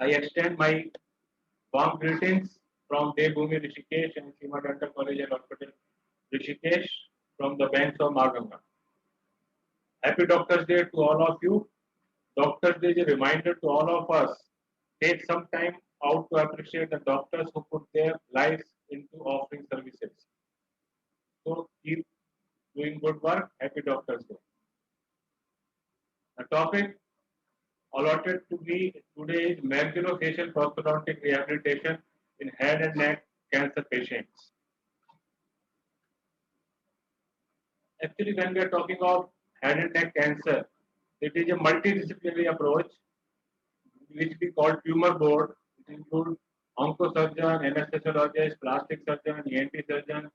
I extend my warm greetings from Devbhoomi Rishikesh and Seema Dental College and Hospital Rishikesh from the banks of Maganga. Happy Doctors Day to all of you. Doctors Day is a reminder to all of us. Take some time out to appreciate the doctors who put their lives into offering services. So keep doing good work. Happy Doctors Day. The topic allotted to me today is maxillofacial prosthodontic rehabilitation in head and neck cancer patients. Actually, when we are talking of head and neck cancer, it is a multidisciplinary approach which we call tumor board. It includes oncosurgeon, anesthesiologist, plastic surgeon, ENT surgeon,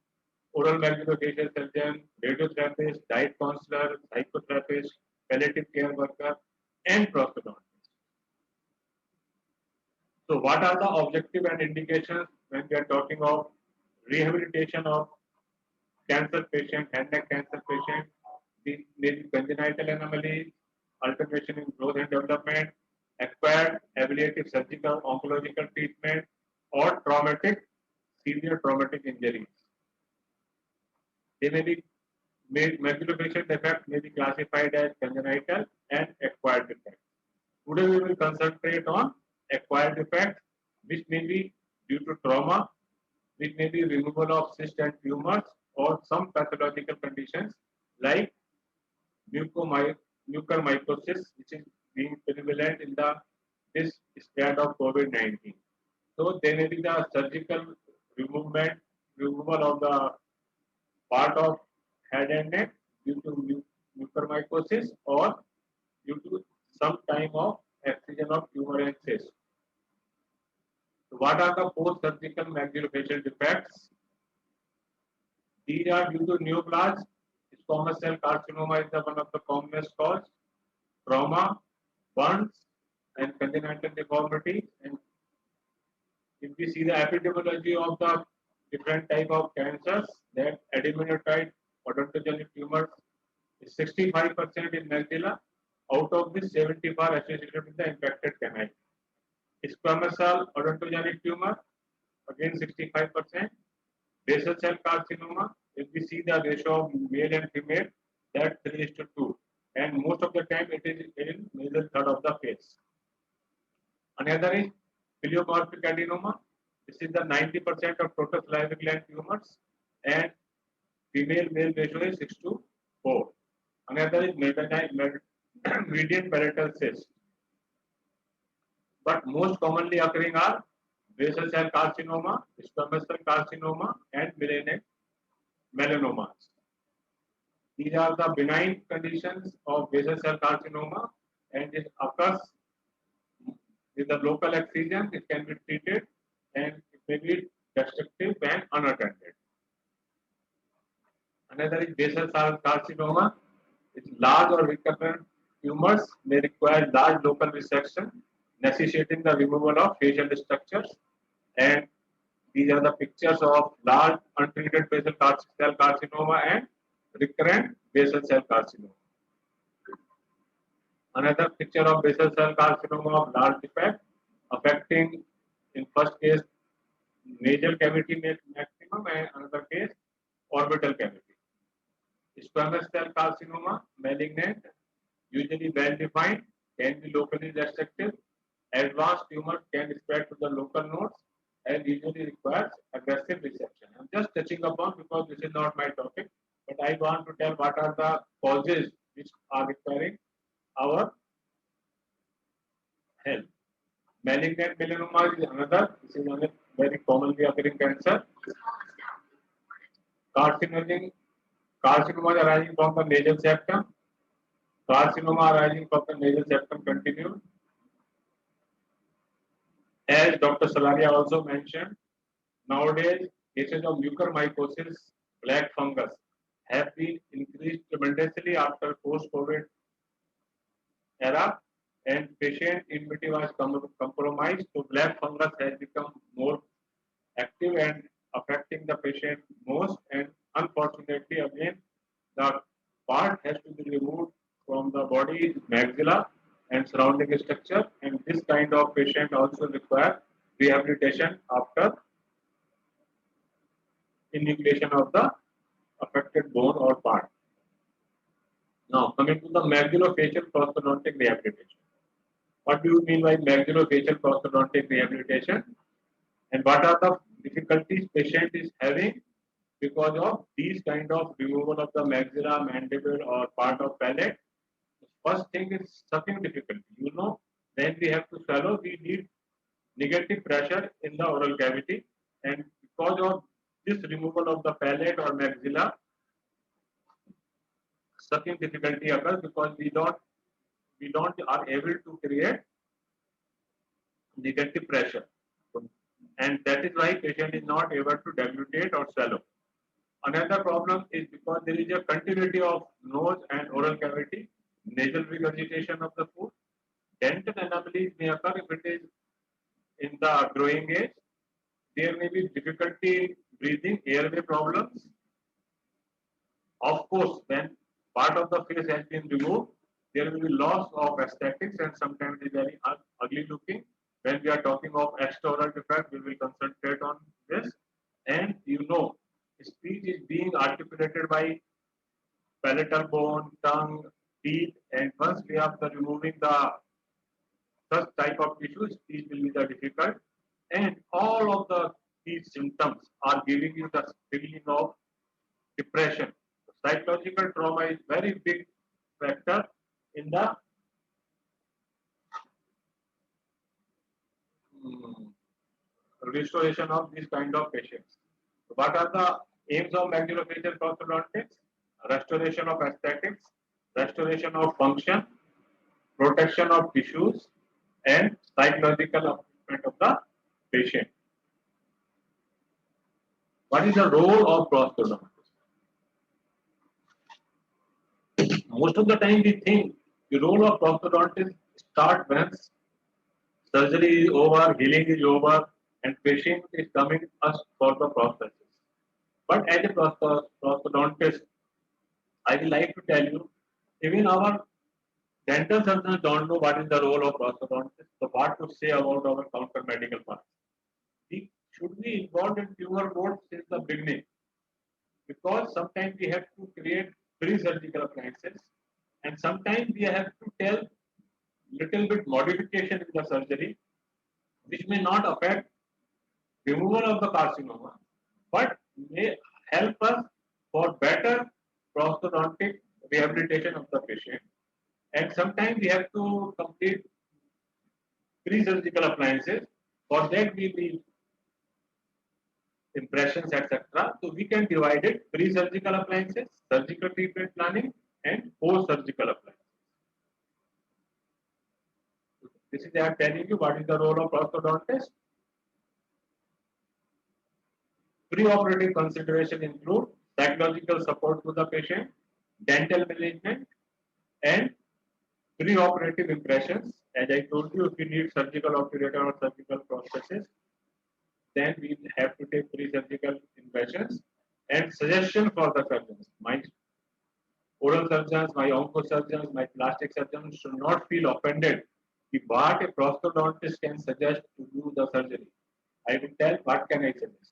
oral maxillofacial surgeon, radiotherapist, diet counselor, psychotherapist, palliative care worker, and prosthodontist. So, what are the objective and indications when we are talking of rehabilitation of cancer patient, head neck cancer patient, maybe congenital anomalies, alteration in growth and development, acquired ablative surgical oncological treatment, or severe traumatic injuries. They may be maxillofacial defect may be classified as congenital and acquired defect. Today we will concentrate on acquired defects, which may be due to trauma, which may be removal of cysts and tumors, or some pathological conditions like mucormycosis, which is being prevalent in this spread of COVID-19. So there may be the surgical removal of the part of head and neck due to mucormycosis or due to some time of excision of tumor and cyst. So what are the post-surgical maxillofacial defects? These are due to neoplasm. Squamous cell carcinoma is the one of the commonest cause. Trauma, burns, and congenital deformity. And if we see the epidemiology of the different type of cancers, that adenoid odontogenic tumors is 65% in maxilla. Out of this, 75 associated with the infected canal. Squamous cell odontogenic tumor, again 65%. Basal cell carcinoma, if we see the ratio of male and female, that's 3:2. And most of the time it is in middle third of the face. Another is pleomorphic adenoma. This is the 90% of total salivary gland tumors, and female male ratio is 6:4. Another is median parietal cyst. But most commonly occurring are basal cell carcinoma, squamous cell carcinoma, and melanomas. These are the benign conditions of basal cell carcinoma, and it occurs with the local excision. It can be treated, and it may be destructive when unattended. Another is basal cell carcinoma. It's large or recurrent tumors may require large local resection, necessitating the removal of facial structures. And these are the pictures of large untreated basal cell carcinoma and recurrent basal cell carcinoma. Another picture of basal cell carcinoma of large defect affecting, in first case, nasal cavity maximum, and another case, orbital cavity. Squamous cell carcinoma, malignant, usually well defined, can be locally restrictive. Advanced tumor can spread to the local nodes and usually requires aggressive resection. I'm just touching upon because this is not my topic, but I want to tell what are the causes which are requiring our help. Malignant melanoma is another. This is another very commonly occurring cancer. Carcinoma arising from the nasal septum. Carcinoma arising from the nasal septum continued. As Dr. Salaria also mentioned, nowadays cases of mucormycosis, black fungus, have been increased tremendously after post-COVID era, and patient immunity was compromised. So black fungus has become more active and affecting the patient most. And unfortunately, again, the part has to be removed from the body maxilla, and surrounding structure, and this kind of patient also require rehabilitation after enucleation of the affected bone or part. Now, coming to the maxillofacial prosthodontic rehabilitation. What do you mean by maxillofacial prosthodontic rehabilitation? And what are the difficulties patient is having because of these kind of removal of the maxilla, mandible, or part of palate? The first thing is sucking difficulty. You know, when we have to swallow, we need negative pressure in the oral cavity, and because of this removal of the palate or maxilla, sucking difficulty occurs because we don't are able to create negative pressure, and that is why patient is not able to deglutitate or swallow. Another problem is because there is a continuity of nose and oral cavity, nasal regurgitation of the food. Dental anomalies may occur if it is in the growing age. There may be difficulty in breathing, airway problems. Of course, when part of the face has been removed, there will be loss of aesthetics and sometimes it is very ugly looking. When we are talking of extraoral defect, we will concentrate on this. And you know, speech is being articulated by palatal bone, tongue, teeth, and once we are removing the such type of tissue, speech will be the difficult. And all of these symptoms are giving you the feeling of depression. Psychological trauma is very big factor in the mm, restoration of these kind of patients. What are the aims of maxillofacial prosthodontics? Restoration of aesthetics, restoration of function, protection of tissues, and psychological upliftment of the patient. What is the role of prosthodontics? Most of the time we think the role of prosthodontist start when surgery is over, healing is over, and patient is coming us for the prosthesis. But as a prosthodontist, I will like to tell you, even our dental surgeons don't know what is the role of prosthodontist, so what to say about our counter medical part. We should be involved in tumor board since the beginning because sometimes we have to create pre-surgical appliances and sometimes we have to tell little bit modification in the surgery which may not affect removal of the carcinoma but may help us for better prosthodontic rehabilitation of the patient. And sometimes we have to complete pre-surgical appliances. For that we need impressions, etc. So we can divide it pre-surgical appliances, surgical treatment planning, and post-surgical appliances. This is I am telling you what is the role of prosthodontist. Pre-operative consideration include psychological support to the patient, dental management, and pre-operative impressions. As I told you, if you need surgical obturator or surgical prosthesis, then we have to take pre-surgical impressions and suggestion for the surgeons. My oral surgeons, my onco surgeons, my plastic surgeons should not feel offended if what a prosthodontist can suggest to do the surgery. I will tell what can I suggest.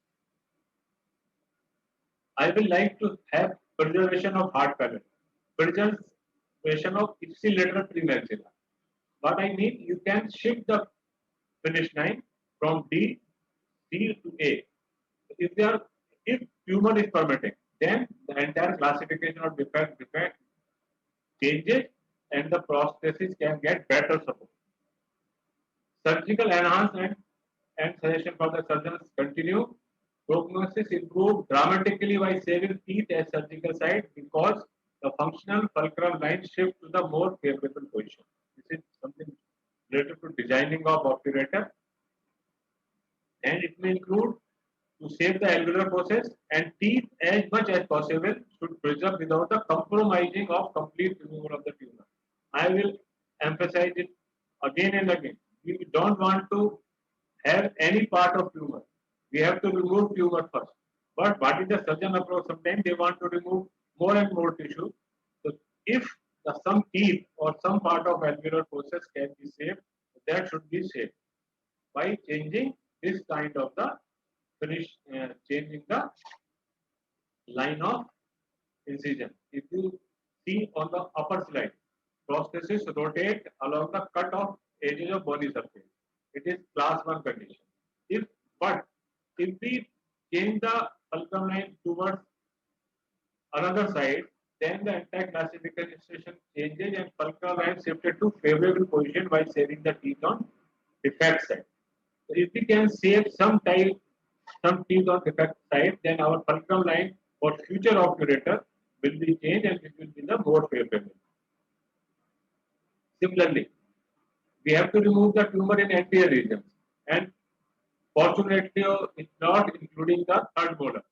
I will like to have preservation of hard palate, preservation of ipsilateral premaxilla. What I mean, you can shift the finish line from D to A. If tumor is permitting, then the entire classification of defect changes and the prosthesis can get better support. Surgical enhancement and suggestion for the surgeons continue. Prognosis improved dramatically by saving teeth at surgical site because the functional fulcral line shift to the more favorable position. This is something related to designing of obturator, and it may include to save the alveolar process and teeth as much as possible should preserve without the compromising of complete removal of the tumor. I will emphasize it again and again. We don't want to have any part of tumor. We have to remove tumor first. But what is the surgeon approach? Sometimes they want to remove more and more tissue. So if some teeth or some part of alveolar process can be saved. That should be saved by changing this kind of the changing the line of incision. If you see on the upper slide, prosthesis rotate along the cut off edges of bony surface. It is class 1 condition. If but if we change the fulcrum line towards another side, then the entire classification changes and fulcrum line shifted to favorable position while saving the teeth on defect side. So if we can save some teeth on defect side, then our fulcrum line for future obturator will be changed and it will be the more favorable. Similarly, we have to remove the tumor in anterior regions, and fortunately, it's not including the third molar.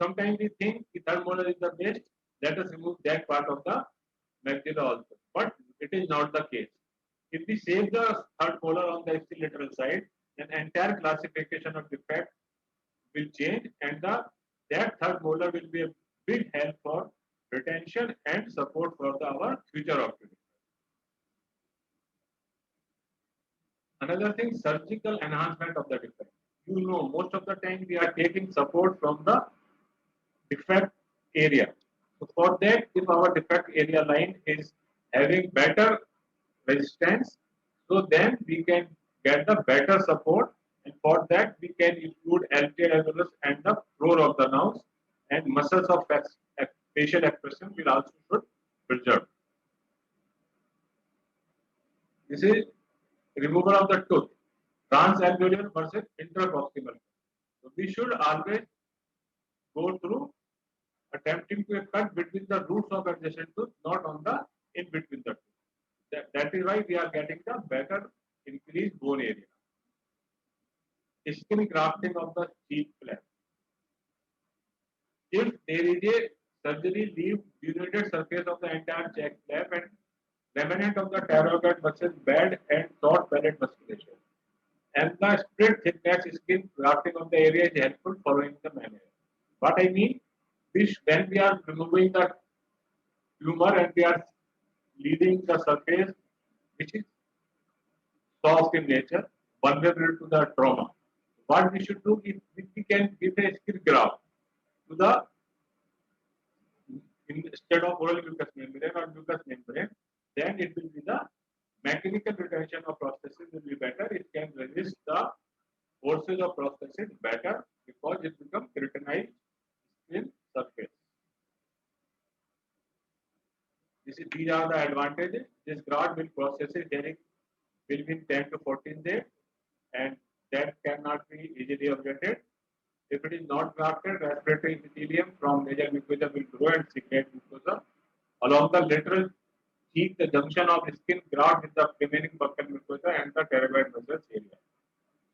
Sometimes we think the third molar is the best. Let us remove that part of the maxilla also, but it is not the case. If we save the third molar on the ipsilateral side, then entire classification of defect will change, and that third molar will be a big help for retention and support for our future obturator. Another thing, surgical enhancement of the defect. You know, most of the time we are taking support from the defect area. So for that, if our defect area line is having better resistance, so then we can get the better support, and for that we can include anterior alveolus and the floor of the nose, and muscles of facial expression will also should preserve. This is removal of the tooth, transalveolar versus interproximal. So we should always go through attempting to cut between the roots of adjacent tooth, not on the in between the tooth. That is why we are getting the better increased bone area. Skin grafting of the cheek flap. If there is a surgery, leave denuded surface of the entire cheek flap and remnant of the pterygoid muscle bed and short palate musculature. And the split thickness skin grafting of the area is helpful following the manner. What I mean, when we are removing the tumor and we are leaving the surface which is soft in nature, vulnerable to the trauma. What we should do is we can give a skin graft to the instead of oral mucous membrane or mucous membrane, then it will be the mechanical retention of prosthesis will be better. It can resist the forces of prosthesis better because it becomes keratinized skin surface. These are the advantages. This graft will prosthesis within 10 to 14 days, and that cannot be easily updated. If it is not grafted, respiratory epithelium from nasal mucosa will grow and secrete mucosa. Along the lateral cheek, the junction of skin graft with the remaining buccal mucosa and the pterygoid muscles area.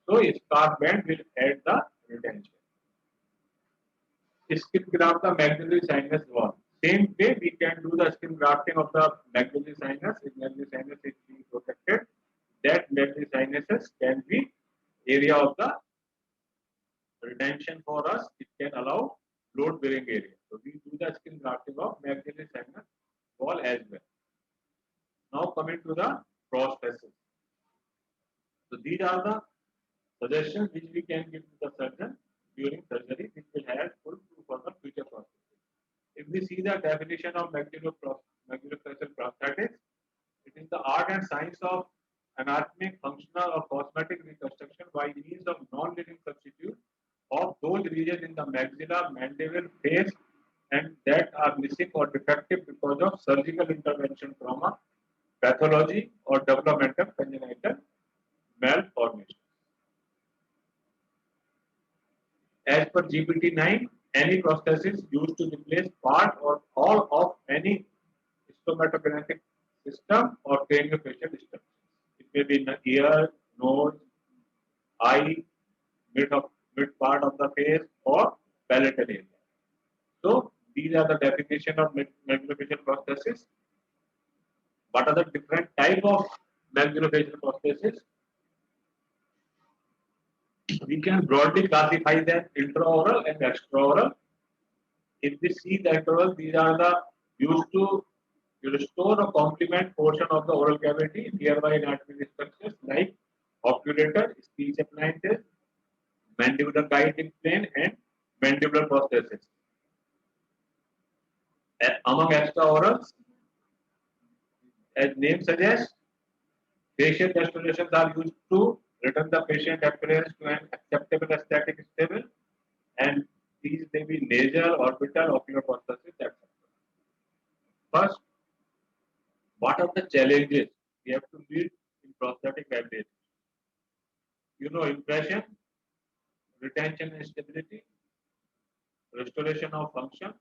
So, scarf band will add the retention. Skin graft the maxillary sinus wall. Same way, we can do the skin grafting of the maxillary sinus. If maxillary sinus is being protected, that maxillary sinuses can be area of the retention for us. It can allow load bearing area. So we do the skin grafting of maxillary sinus wall as well. Now coming to the prosthesis. So these are the suggestions which we can give to the surgeon during surgery, which will help for the future prosthesis. If we see the definition of maxillofacial prosthetics, it is the art and science of anatomic, functional, or cosmetic reconstruction by means of non-living substitute of those regions in the maxilla, mandible, face, and that are missing or defective because of surgical intervention, trauma, pathology, or developmental congenital malformation. As per GPT-9, any prosthesis used to replace part or all of any stomatogenetic system or craniofacial structure. It may be in the ear, nose, eye, mid part of the face, or palatal area. So these are the definition of maxillofacial prosthesis. What are the different type of maxillofacial prosthesis? We can broadly classify them intraoral and extraoral. If we see the intraoral, these are the used to to restore or complement portion of the oral cavity nearby anatomical structures like obturator, speech appliances, mandibular guiding plane, and mandibular prosthesis. Among extraorals, as name suggests, facial restorations are used to return the patient appearance to an acceptable aesthetic stable, and these may be nasal, orbital, ocular prosthesis, etc. First, what are the challenges we have to meet in prosthetic rehabilitation? You know, impression, retention and stability, restoration of function,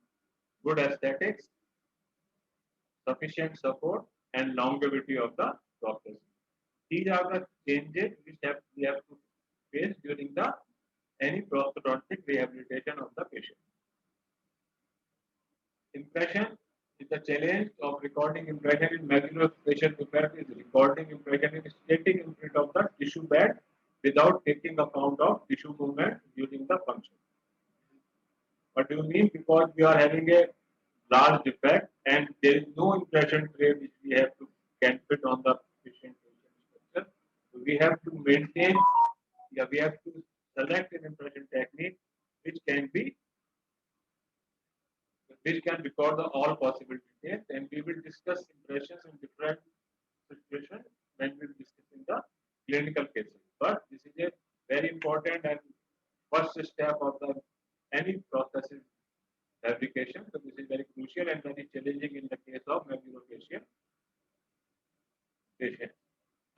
good aesthetics, sufficient support, and longevity of the prosthesis. These are the changes which we have to face during the any prosthodontic rehabilitation of the patient. Impression is the challenge of recording impression in maxillofacial defect is recording impression in static imprint of the tissue bed without taking account of tissue movement during the function. What do you mean? Because we are having a large defect and there is no impression tray which we have to can fit on the patient structure. So we have to maintain, we have to select an impression technique which can record all possible details, and we will discuss impressions in different situations when we will discuss in the clinical cases. But this is a very important and first step of the any prosthesis fabrication. So this is very crucial and very challenging in the case of maxillofacial patient.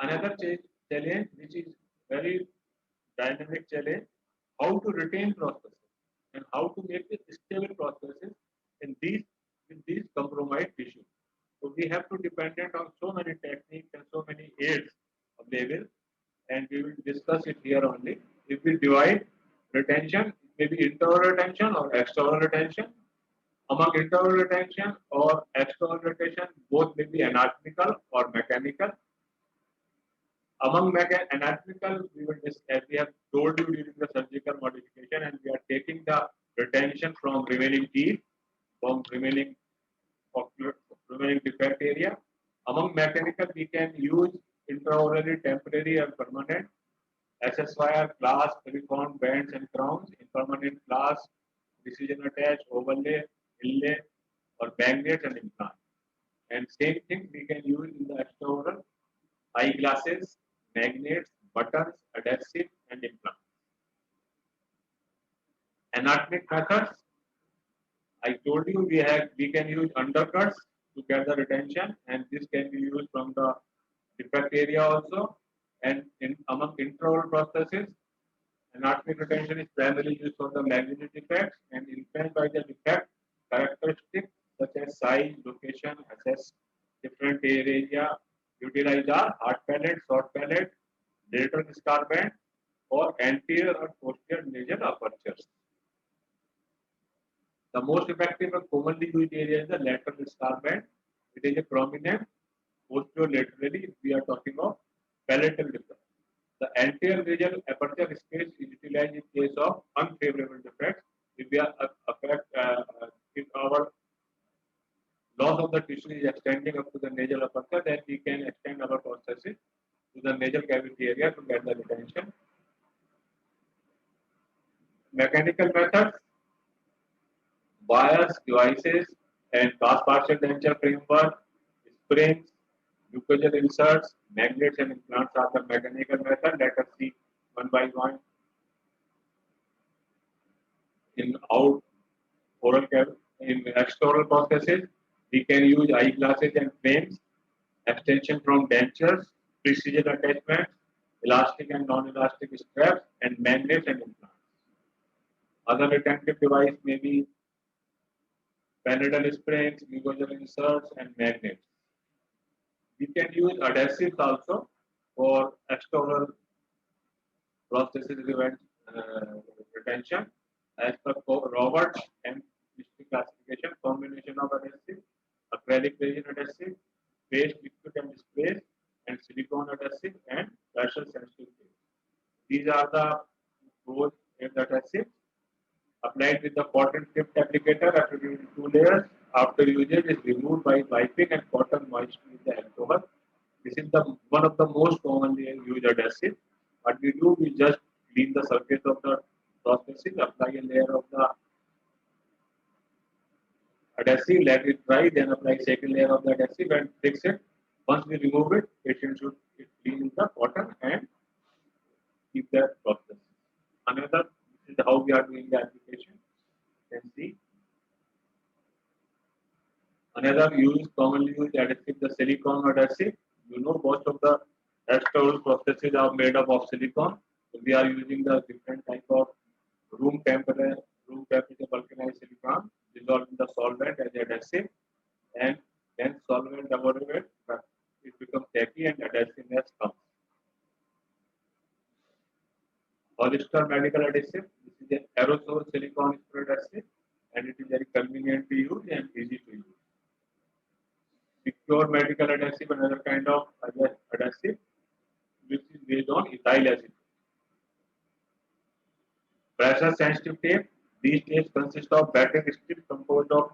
Another challenge which is very dynamic challenge, how to retain prosthesis and how to make a stable prosthesis in these compromised tissues. So we have to dependent on so many techniques and so many aids available, and we will discuss it here only. If we divide retention, maybe intraoral retention or extraoral retention. Among intraoral retention or extraoral retention, both may be anatomical or mechanical. Among anatomical, as we have told you during the surgical modification, and we are taking the retention from remaining teeth, from remaining defect area. Among mechanical, we can use intraorally temporary and permanent SSYR, glass, silicone, bands and crowns, impermanent glass, precision attach, overlay, inlay, or magnets and implant. And same thing we can use in the extraoral eyeglasses, magnets, buttons, adhesive, and implants. Anatomic methods. I told you we can use undercuts to get the retention, and this can be used from the defect area also. And among intraoral prosthesis, anatomic retention is primarily used for the maxillary defects and influenced by the defect characteristics such as size, location, assess different area. Utilize are hard palate, short palate, lateral scar band, or anterior or posterior nasal apertures. The most effective and commonly used area is the lateral scar band. It is a prominent posterolaterally. We are talking of palatal defect. The anterior nasal aperture space is utilized in case of unfavorable defects. If we are if our loss of the tissue is extending up to the nasal aperture, then we can extend our prosthesis to the nasal cavity area to get the retention. Mechanical methods, wires, devices, and cast partial denture framework, springs, mucosal inserts, magnets, and implants are the mechanical method. Let us see one by one. In external prosthesis, we can use eyeglasses and frames, extension from dentures, precision attachments, elastic and non-elastic straps, and magnets and implants. Other retentive device may be Panadol springs, mucosal inserts, and magnets. We can use adhesives also for external prosthesis retention. As per Roberts and classification, combination of adhesive, acrylic resin adhesive, paste, liquid and sprays, and silicone adhesive, and pressure sensitive. These are the both adhesives. Applied with the cotton tipped applicator after using 2 layers. After usage is removed by wiping and cotton moist with the alcohol. This is the one of the most commonly used adhesive. What we do, we just clean the surface of the processing, apply a layer of the adhesive, let it dry, then apply second layer of the adhesive and fix it. Once we remove it, patient should clean the cotton and keep that process. Another, this is how we are doing the application. You can see another commonly used adhesive, the silicone adhesive. You know, most of the external processes are made up of silicone. So we are using the different type of room temperature, vulcanized silicone dissolved in the solvent as adhesive, and then solvent evaporate, it becomes tacky and adhesiveness comes. Hollister medical adhesive. This is an aerosol silicone spray adhesive, and it is very convenient to use and easy to use. Secure medical adhesive, another kind of adhesive, which is based on ethyl acetate. Pressure sensitive tape. These tapes consist of batting strips composed of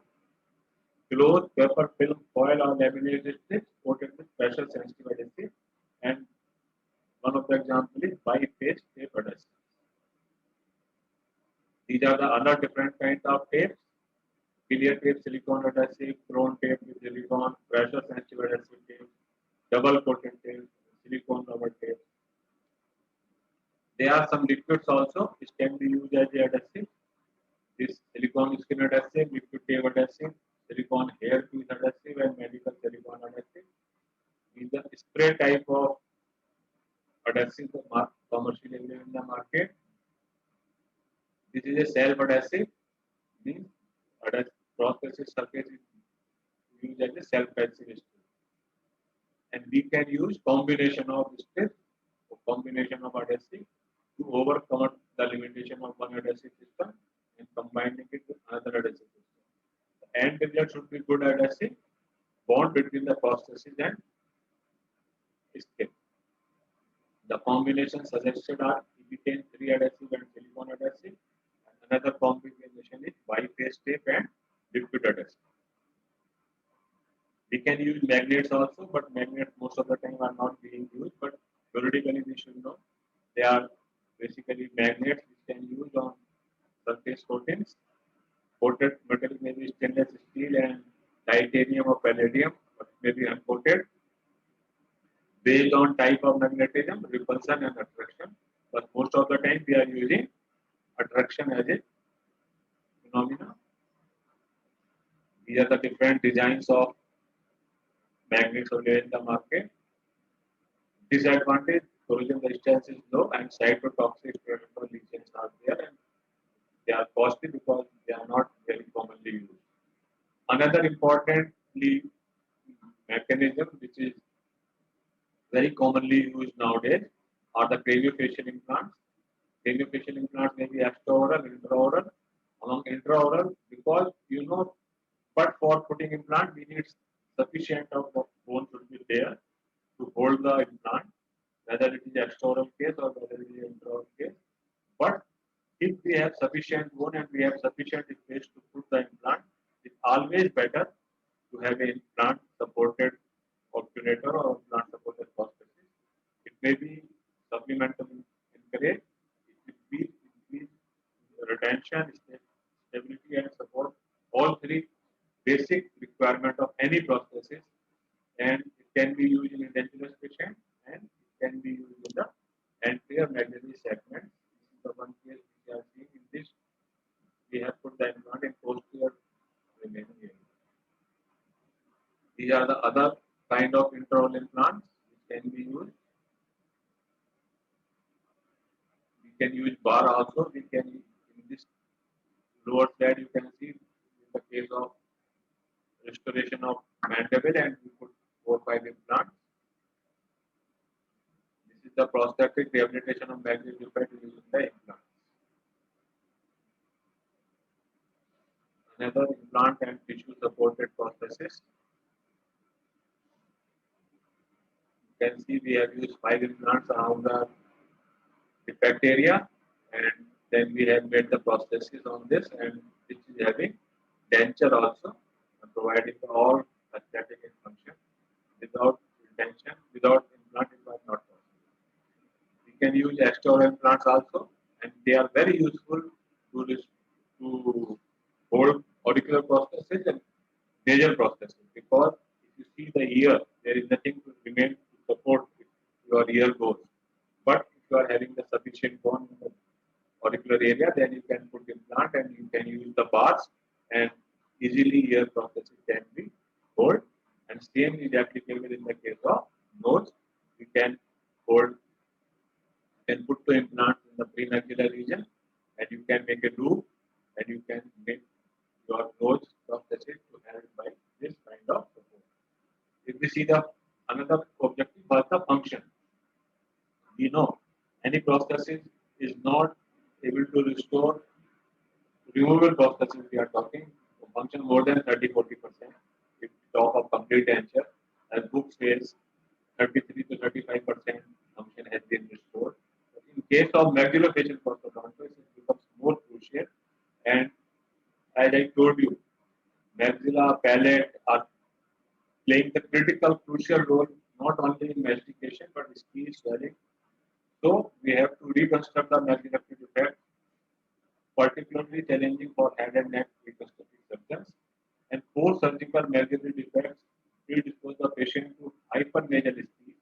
cloth, paper, film, foil, or laminated strips coated with pressure sensitive adhesive. And one of the examples is biface tape adhesive. These are the other different kinds of tapes. Clear tape, silicone adhesive, chrome tape with silicone, pressure sensitive adhesive tape, double coated tape, silicone rubber tape. There are some liquids also which can be used as a adhesive. This silicone skin adhesive, liquid tape adhesive, silicone hair piece adhesive, and medical silicone adhesive. These are spray type of adhesive commercially available in the market. This is a self adhesive, means adhesive processes surface is used as a self adhesive. And we can use combination of strips or combination of adhesive to overcome the limitation of one adhesive system and combining it with another adhesive system. The end result should be good adhesive bond between the processes and skin. The combination suggested are epithane 3 adhesive and silicone adhesive. And another combination is biface tape and liquid adhesive. We can use magnets also, but magnets most of the time are not being used. But theoretically, we should know they are basically magnets which can use on surface coatings. Coated metal may be stainless steel and titanium or palladium, but may be uncoated. Based on type of magnetism, repulsion and attraction. But most of the time we are using attraction as a phenomena. These are the different designs of magnets available in the market. Disadvantage, corrosion resistance is low and cytotoxic predator lesions are there, and they are costly because they are not very commonly used. Another importantly mechanism which is very commonly used nowadays are the craniofacial implants. Craniofacial implants may be extraoral, intraoral. Among intraoral, because but for putting implant, we need sufficient of bone should be there to hold the implant, whether it is extraoral case or whether it is intraoral case. But if we have sufficient bone and we have sufficient space to put the implant, it's always better to have an implant supported obturator or implant supported prosthesis. It may be supplemental encourage, it will be increase retention, stability, and support. All three basic requirement of any prosthesis, and it can be used in indigenous patient and it can be used in the anterior magnetary segment. This is the one case we are seeing in this. We have put the implant in posterior remaining area. These are the other kind of intraoral implants which can be used. We can use bar also. We can in this lower slide you can see in the case of restoration of mandible and we put 4-5 implants. This is the prosthetic rehabilitation of magnetary defect using the implant. Another implant and tissue supported prosthesis. You can see we have used 5 implants around the defect area and Then we have made the prosthesis on this, and which is having denture also, providing all aesthetic and function without retention, without implant. It was not possible. We can use extra implants also, and they are very useful to hold auricular prosthesis and major prosthesis, because if you see the ear, there is nothing to remain to support if your ear goes. But if you are having the sufficient bone in the auricular area, then you can put implant and you can use the bars, and easily ear prosthesis can be hold. And same is applicable in the case of nose. You can hold, can put the implant in the prenacular region, and you can make a loop, and you can make your nose prosthesis to help by this kind of support. If we see the another objective was the function. We know any prosthesis is not able to restore removable prosthesis. We are talking function more than 30-40%. If we talk of complete denture, as book says, 33 to 35% function has been restored. But in case of maxillofacial prosthodontitis, it becomes more crucial. And as I told you, maxilla, palate are playing the critical, crucial role not only in mastication but speech, swelling. So we have to reconstruct the maxillary defect, particularly challenging for head and neck reconstructive surgeons. And post-surgical maxillary defects predispose the patient to hypernasal speech,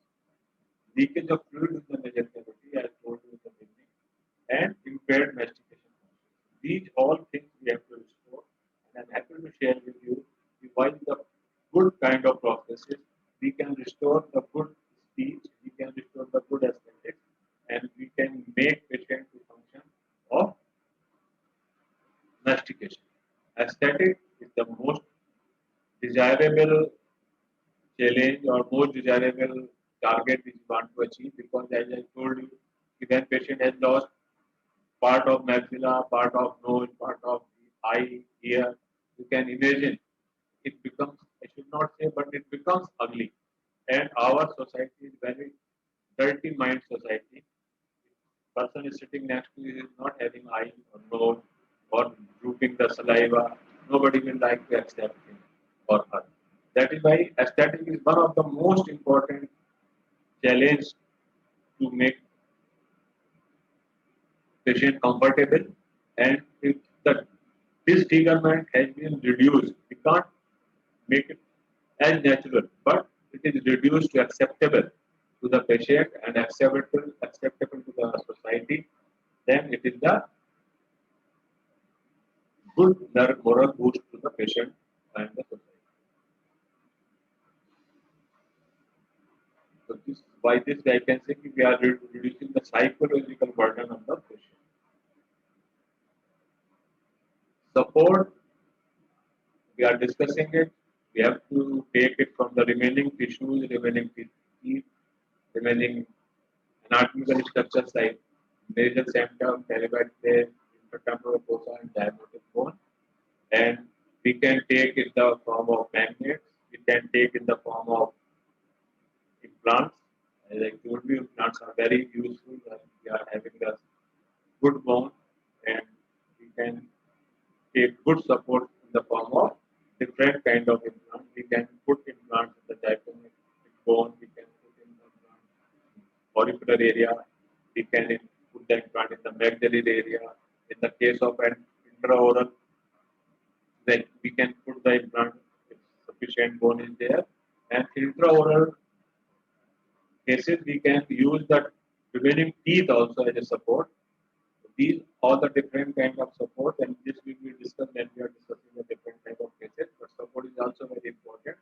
leakage of fluid in the nasal cavity, as told you in the beginning, and impaired mastication function. These all things we have to restore, and I'm happy to share with you why the good kind of prosthesis we can restore the good speech, we can restore the good aesthetics, and we can make patient to function of mastication. Aesthetic is the most desirable challenge or most desirable target which you want to achieve, because as I told you, when patient has lost part of maxilla, part of nose, part of the eye, ear, you can imagine it becomes, I should not say, but it becomes ugly. And our society is very dirty mind society. Person is sitting next to you is not having eye or nose or drooping the saliva. Nobody will like to accept him or her. That is why aesthetic is one of the most important challenge to make patient comfortable. And if the disfigurement has been reduced, we can't make it as natural, but it is reduced to acceptable to the patient and acceptable to the society, then it is the good moral boost to the patient and the society. So this, by this I can say we are reducing the psychological burden on the patient. Support, we are discussing it. We have to take it from the remaining tissues, remaining teeth, remaining anatomical structures like nasal septum, palatal plate, intertemporal fossa, and diabetic bone. And we can take in the form of magnets. We can take in the form of implants. As I told you, implants are very useful when we are having a good bone, and we can take good support in the form of different kind of implants. We can put implants in the diaphragmatic bone. We can put in the auricular area. We can put the implant in the maxillary area. In the case of an intraoral, then we can put the implant if sufficient bone is there. And intraoral cases, we can use the remaining teeth also as a support. These are the different kind of support, and this will be discussed when we are discussing the different type of cases. But support is also very important,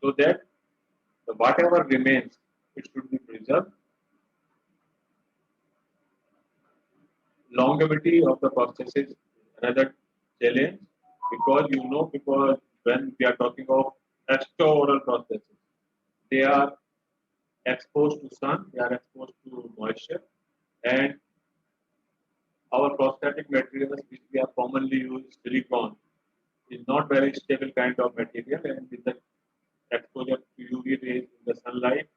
so that the whatever remains, it should be preserved. Longevity of the prosthesis is another challenge, because when we are talking of extraoral prosthesis, they are exposed to sun, they are exposed to moisture, and our prosthetic materials which we are commonly used, silicone, is not very stable kind of material, and with the exposure to UV rays in the sunlight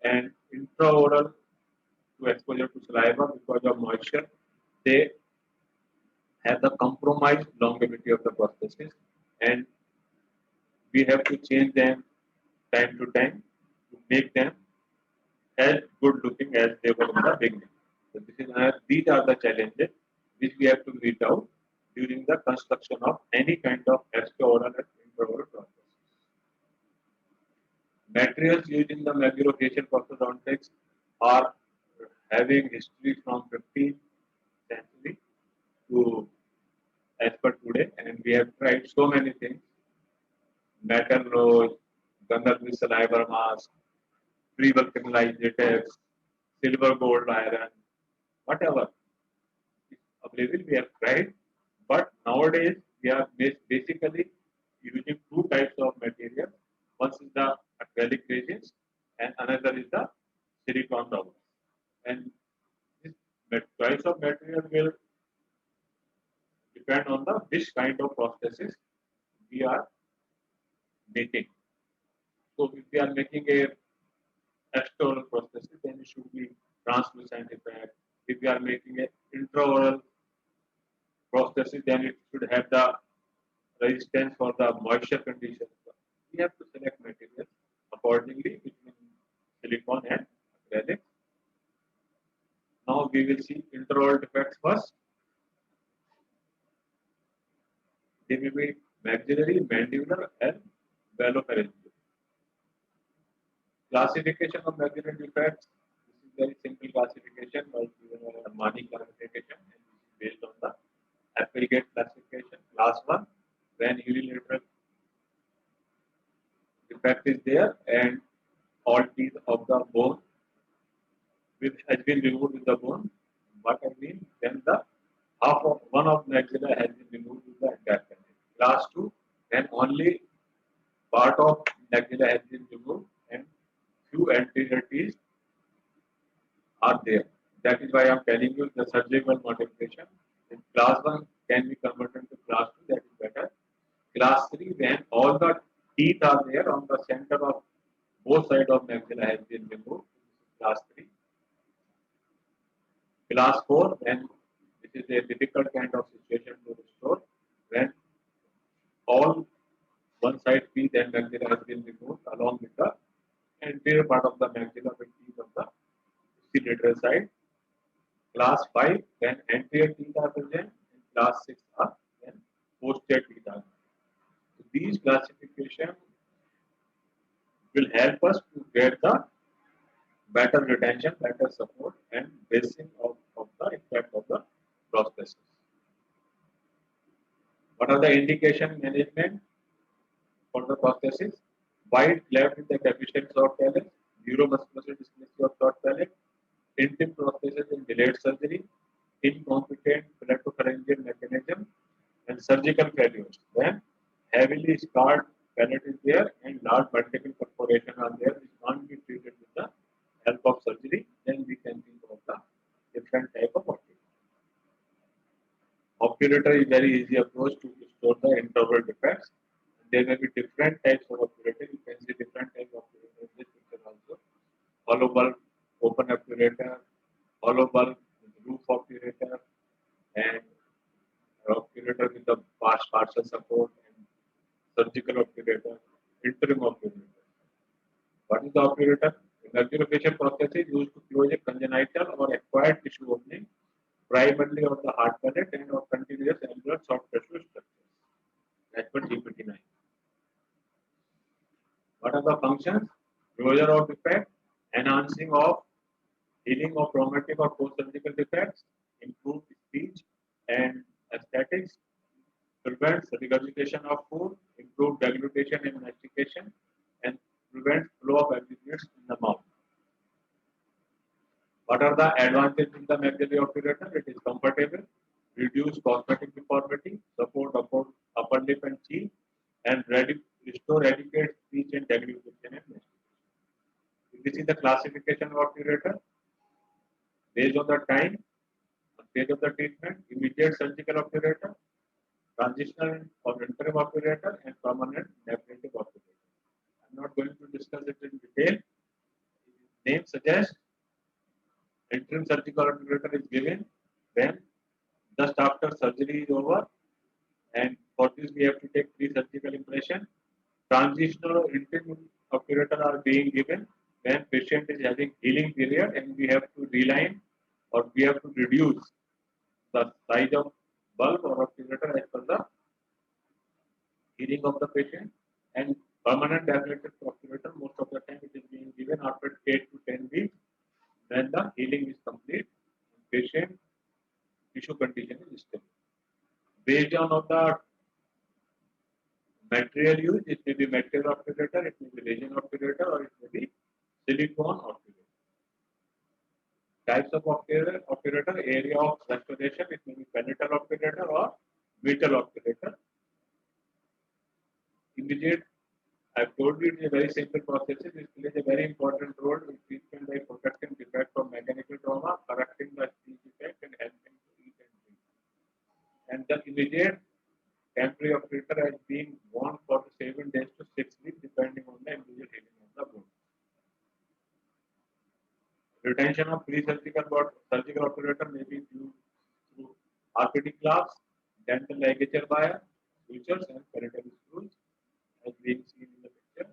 and intraoral to exposure to saliva because of moisture, they have the compromised longevity of the prosthesis, and we have to change them time to time to make them as good looking as they were in the beginning. So these are the challenges which we have to meet out during the construction of any kind of extraoral and intraoral prosthesis. Materials used in the maxillofacial prosthodontics are having history from 15th century to as per today, and we have tried so many things: metal nose, Gandharvi saliva mask, pre-vulcanized latex, silver gold iron, whatever is available, we have tried. But nowadays, we are basically using two types of material. One is the acrylic resins, and another is the silicone rubber. And this choice of material will depend on the which kind of prosthesis we are making. So if we are making a external prosthesis, then it should be translucent effect. If we are making an intraoral prosthesis, then it should have the resistance for the moisture conditions. We have to select materials accordingly between silicone and acrylic. Now we will see intraoral defects first. They may be maxillary, mandibular, and velopharyngeal. Classification of maxillary defects. This is very simple classification by Armani classification, and this is based on the Applegate classification. Class 1, when unilateral defect is there and all teeth of the bone has been removed with the bone. What I mean, then the half of one of maxilla has been removed with the entire canal. Class 2, then only part of maxilla has been removed and few anterior teeth are there. That is why I am telling you the surgical modification. In class 1 can be converted to class 2, that is better. Class 3, when all the teeth are there on the center of both sides of maxilla has been removed. Class 3. Class 4, when this is a difficult kind of situation to restore, when all one side teeth and maxilla has been removed along with the anterior part of the maxilla with teeth of the lateral side. Class 5, when anterior teeth are present, and class 6 are when posterior teeth are present. So these classifications will help us to get the better retention, better support, and basing of the impact of the prosthesis. What are the indication management for the prosthesis? Wide cleft with the deficiency of talus, neuromuscular dysplasia of third palate, intim prosthesis in delayed surgery, incompetent palatopharyngeal mechanism, and surgical failures. When heavily scarred palate is there and large multiple perforation are there, which can't be treated with the help of surgery, then we can think of the different type of obturator. Obturator is very easy approach to restore the intraoral defects. There may be different types of obturator. You can see different types of obturator in this picture also. Hollow bulb, open obturator, hollow bulb with roof obturator, and obturator with the partial support, and surgical obturator, interim obturator. What is the obturator? Maxillofacial prosthesis used to close a congenital or acquired tissue opening, primarily of the hard palate and of continuous angular soft tissue structures. As per GPT-9. What are the functions? Closure of defect, enhancing of healing of traumatic or post-surgical defects, improved speech and aesthetics, prevents regurgitation of food, improved deglutition and mastication, and prevents flow of aggregates in the mouth. What are the advantages in the maxillary obturator? It is comfortable, reduce cosmetic deformity, support upper lip and cheek, and restore adequate speech and deglutition and mastication. This is the classification of obturator based on the time, stage of the treatment, immediate surgical obturator, transitional or interim obturator, and permanent definitive obturator. I'm not going to discuss it in detail. Name suggests interim surgical obturator is given when just after surgery is over, and for this we have to take pre-surgical impression. Transitional or interim obturator are being given when patient is having healing period and we have to reline or we have to reduce the size of bulb or obturator as per the healing of the patient. And permanent dilated obturator, most of the time it is being given after 8 to 10 weeks when the healing is complete. Patient tissue condition is stable. Based on of the material used, it may be metal obturator, it may be resin obturator, or it may be silicone obturator. Types of obturator, area of restoration, it may be palatal obturator or metal obturator. Immediate, I've told you it is a very simple process. It plays a very important role in treatment by protecting defect from mechanical trauma, correcting the speech defect, and helping to eat and drink. And the immediate temporary obturator has been worn for 7 days to 6 weeks, depending on the individual healing of the bone. Retention of pre-surgical surgical obturator may be due through RPD clasps, dental ligature wire, sutures, and parietal screws, as being seen in the picture.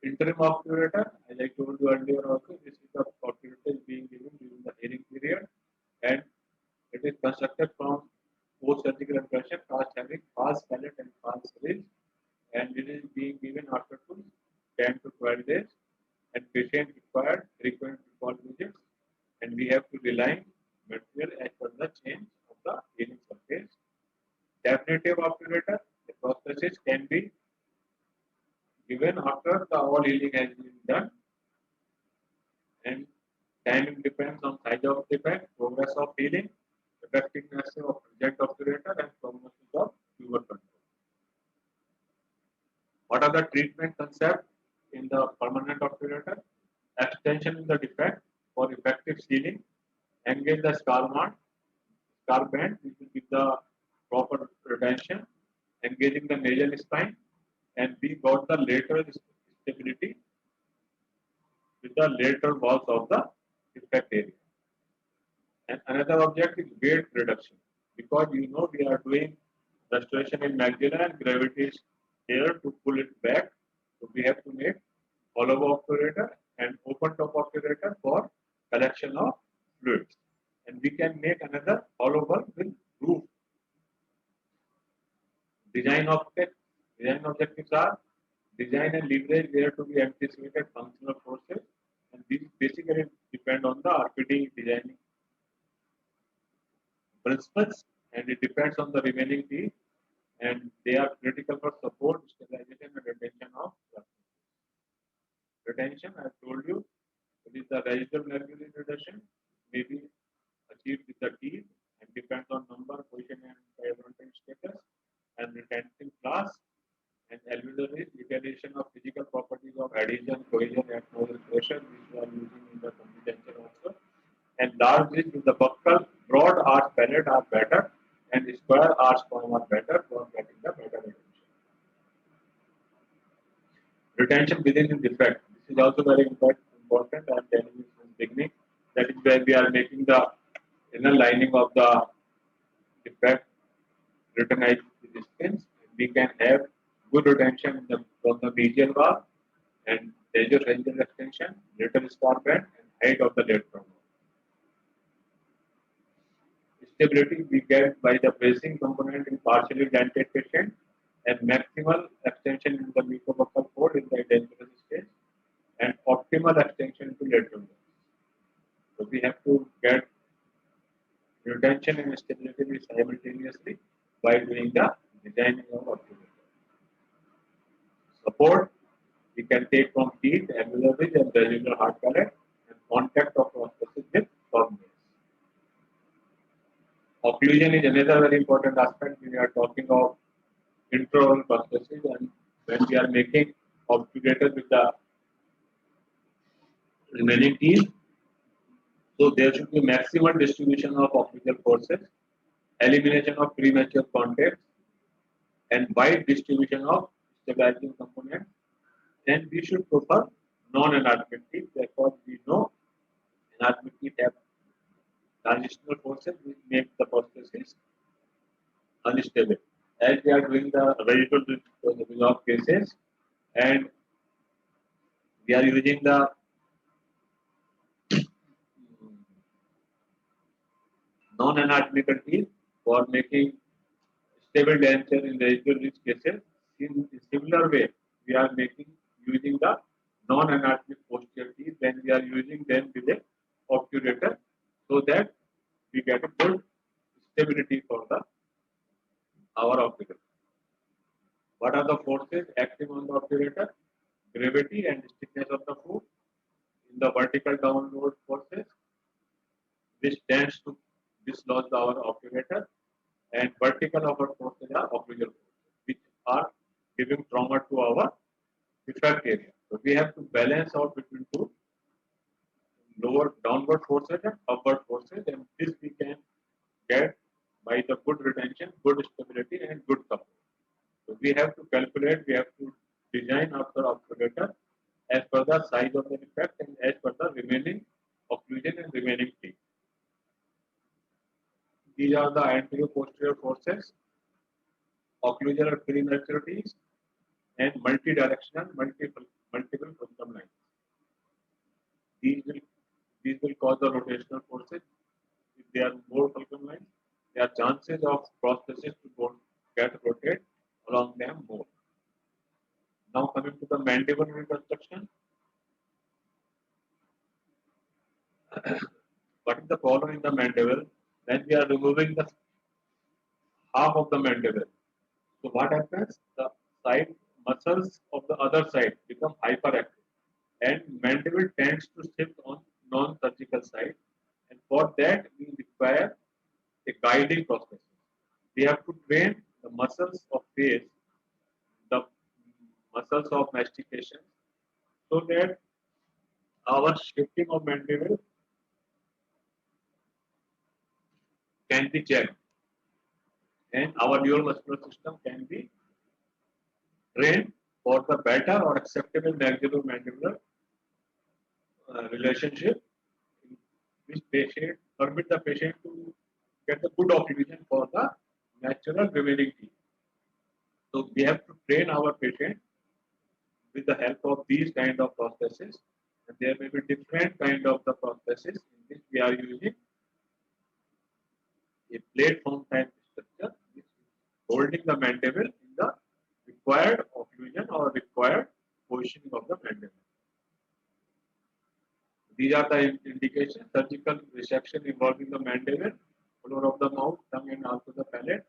Interim obturator, as I told you earlier also, this is the obturator being given during the healing period, and it is constructed from post-surgical impression, cast having fast palate and fast ridge, and it is being given after 10 to 12 days, and patient required frequent recall visits, and we have to reline material as per the change of the healing surface. Definitive obturator, the prosthesis can be given after the all healing has been done, and timing depends on size of defect, progress of healing, effectiveness of present obturator, and prognosis of tumor control. What are the treatment concepts in the permanent obturator? Extension in the defect for effective sealing, engage the scar band, which will give the proper retention, engaging the nasal spine, and we got the lateral stability with the lateral walls of the defect area. And another object is weight reduction, because you know we are doing restoration in maxilla and gravity is here to pull it back. So we have to make hollow obturator and open top obturator for collection of fluids. And we can make another hollow bulb with roof. Design objectives are design and leverage where to be anticipated functional forces, and these basically depend on the RPD designing principles, and it depends on the remaining teeth, and they are critical for support, stabilization, and retention of retention. I have told you it is the residual mercury reduction may be achieved with the teeth and depends on number, position, and periodontal status, and retention class. And alveolar is utilization of physical properties of adhesion, cohesion, and nasal pressure, which we are using in the computation also. And large is with the buccal, broad arch palate are better, and square arch form are better for getting the better retention. Retention within the defect. This is also very important. I am telling you from the beginning. That is where we are making the inner lining of the defect retinized with the skins. We can have good retention from the medial wall and major residual extension, lateral scar band, and height of the lateral wall. Stability we get by the bracing component in partially dentate patient and maximal extension in the mucobuccal fold in the dangerous stage and optimal extension to lateral wall. So we have to get retention and stability simultaneously by doing the designing of obturator. Support we can take from teeth, alveolar ridge, and residual hard palate, and contact of prosthesis with corneas. Occlusion is another very important aspect. We are talking of intraoral prosthesis, and when we are making obturator with the remaining teeth, so there should be maximal distribution of occlusal forces, elimination of premature contacts, and wide distribution of stabilizing components. Then we should prefer non-anatomic teeth, because we know anatomic teeth have transitional forces which make the prosthesis unstable. As we are doing the residual of cases, and we are using the non-anatomical teeth for making stable denture in residual rich cases. In a similar way, we are using the non-anatomic posterior teeth when we are using them with a obturator, so that we get a good stability for the our obturator. What are the forces acting on the obturator? Gravity and stiffness of the foot. In the vertical downward forces, which tends to dislodge our obturator, and vertical upward forces are occlusal forces, which are giving trauma to our defect area. So we have to balance out between two lower downward forces and upward forces, and this we can get by the good retention, good stability, and good support. So we have to calculate, we have to design our obturator as per the size of the defect and as per the remaining occlusion and remaining teeth. These are the anterior posterior forces, occlusal prematurities, and multidirectional multiple fulcrum lines. These will these will cause the rotational forces. If there are more fulcrum lines, there are chances of prosthesis to get rotate along them more. Now coming to the mandible reconstruction. What is the problem in the mandible? When we are removing the half of the mandible, so what happens? The side muscles of the other side become hyperactive, and mandible tends to shift on non-surgical side, and for that we require a guiding process. We have to train the muscles of face, the muscles of mastication, so that our shifting of mandible can be checked, and our neuromuscular system can be trained for the better or acceptable maxillomandibular relationship, which patient permit the patient to get the good occlusion for the natural remaining teeth. So we have to train our patient with the help of these kind of prostheses, and there may be different kind of the prosthesis in which we are using a platform type structure which is holding the mandible in the required occlusion or required positioning of the mandible. These are the indications: surgical resection involving the mandible, floor of the mouth, tongue, and also the palate,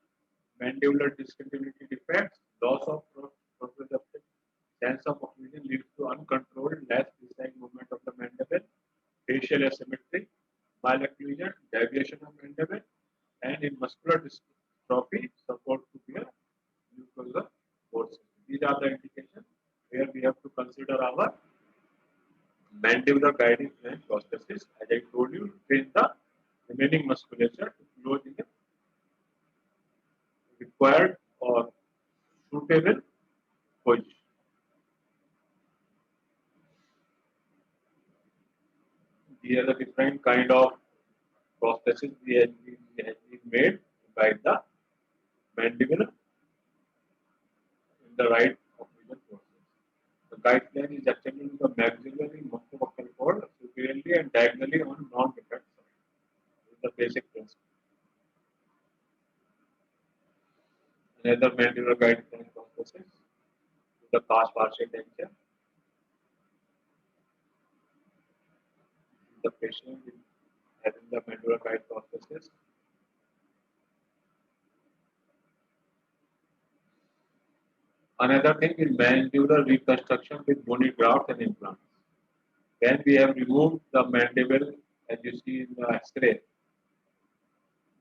mandibular discontinuity defects, loss of proprioceptive sense of occlusion leads to uncontrolled, less precise movement of the mandible, facial asymmetry, malocclusion, deviation of mandible, and in muscular dystrophy, support to bear mucosal forces. These are the indications where we have to consider our mandibular guiding and prosthesis. As I told you, train the remaining musculature to close in the required or suitable position. These are the different kind of prosthesis we have been made by the mandibular in the right occlusion process. The guideline is extending the maxillary musculobuccal cord superiorly and diagonally on non-defect side. This is the basic principle. Another mandibular guideline process is the cast partial denture. The patient is having the mandibular guide prosthesis. Another thing is mandibular reconstruction with bony grafts and implants. When we have removed the mandible, as you see in the X-ray,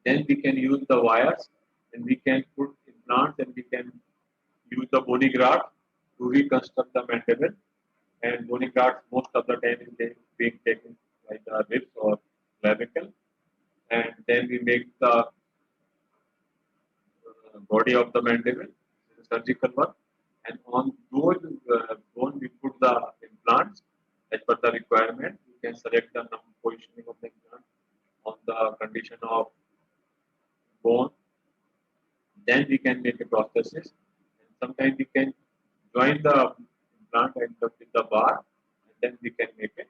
then we can use the wires and we can put implants and we can use the bony graft to reconstruct the mandible. And bony graft most of the time is being taken by the ribs or clavicle, and then we make the body of the mandible, surgical work, and on those bone we put the implants as per the requirement. We can select the positioning of the implant on the condition of bone, then we can make a prosthesis. And sometimes we can join the implant and with the bar, and then we can make a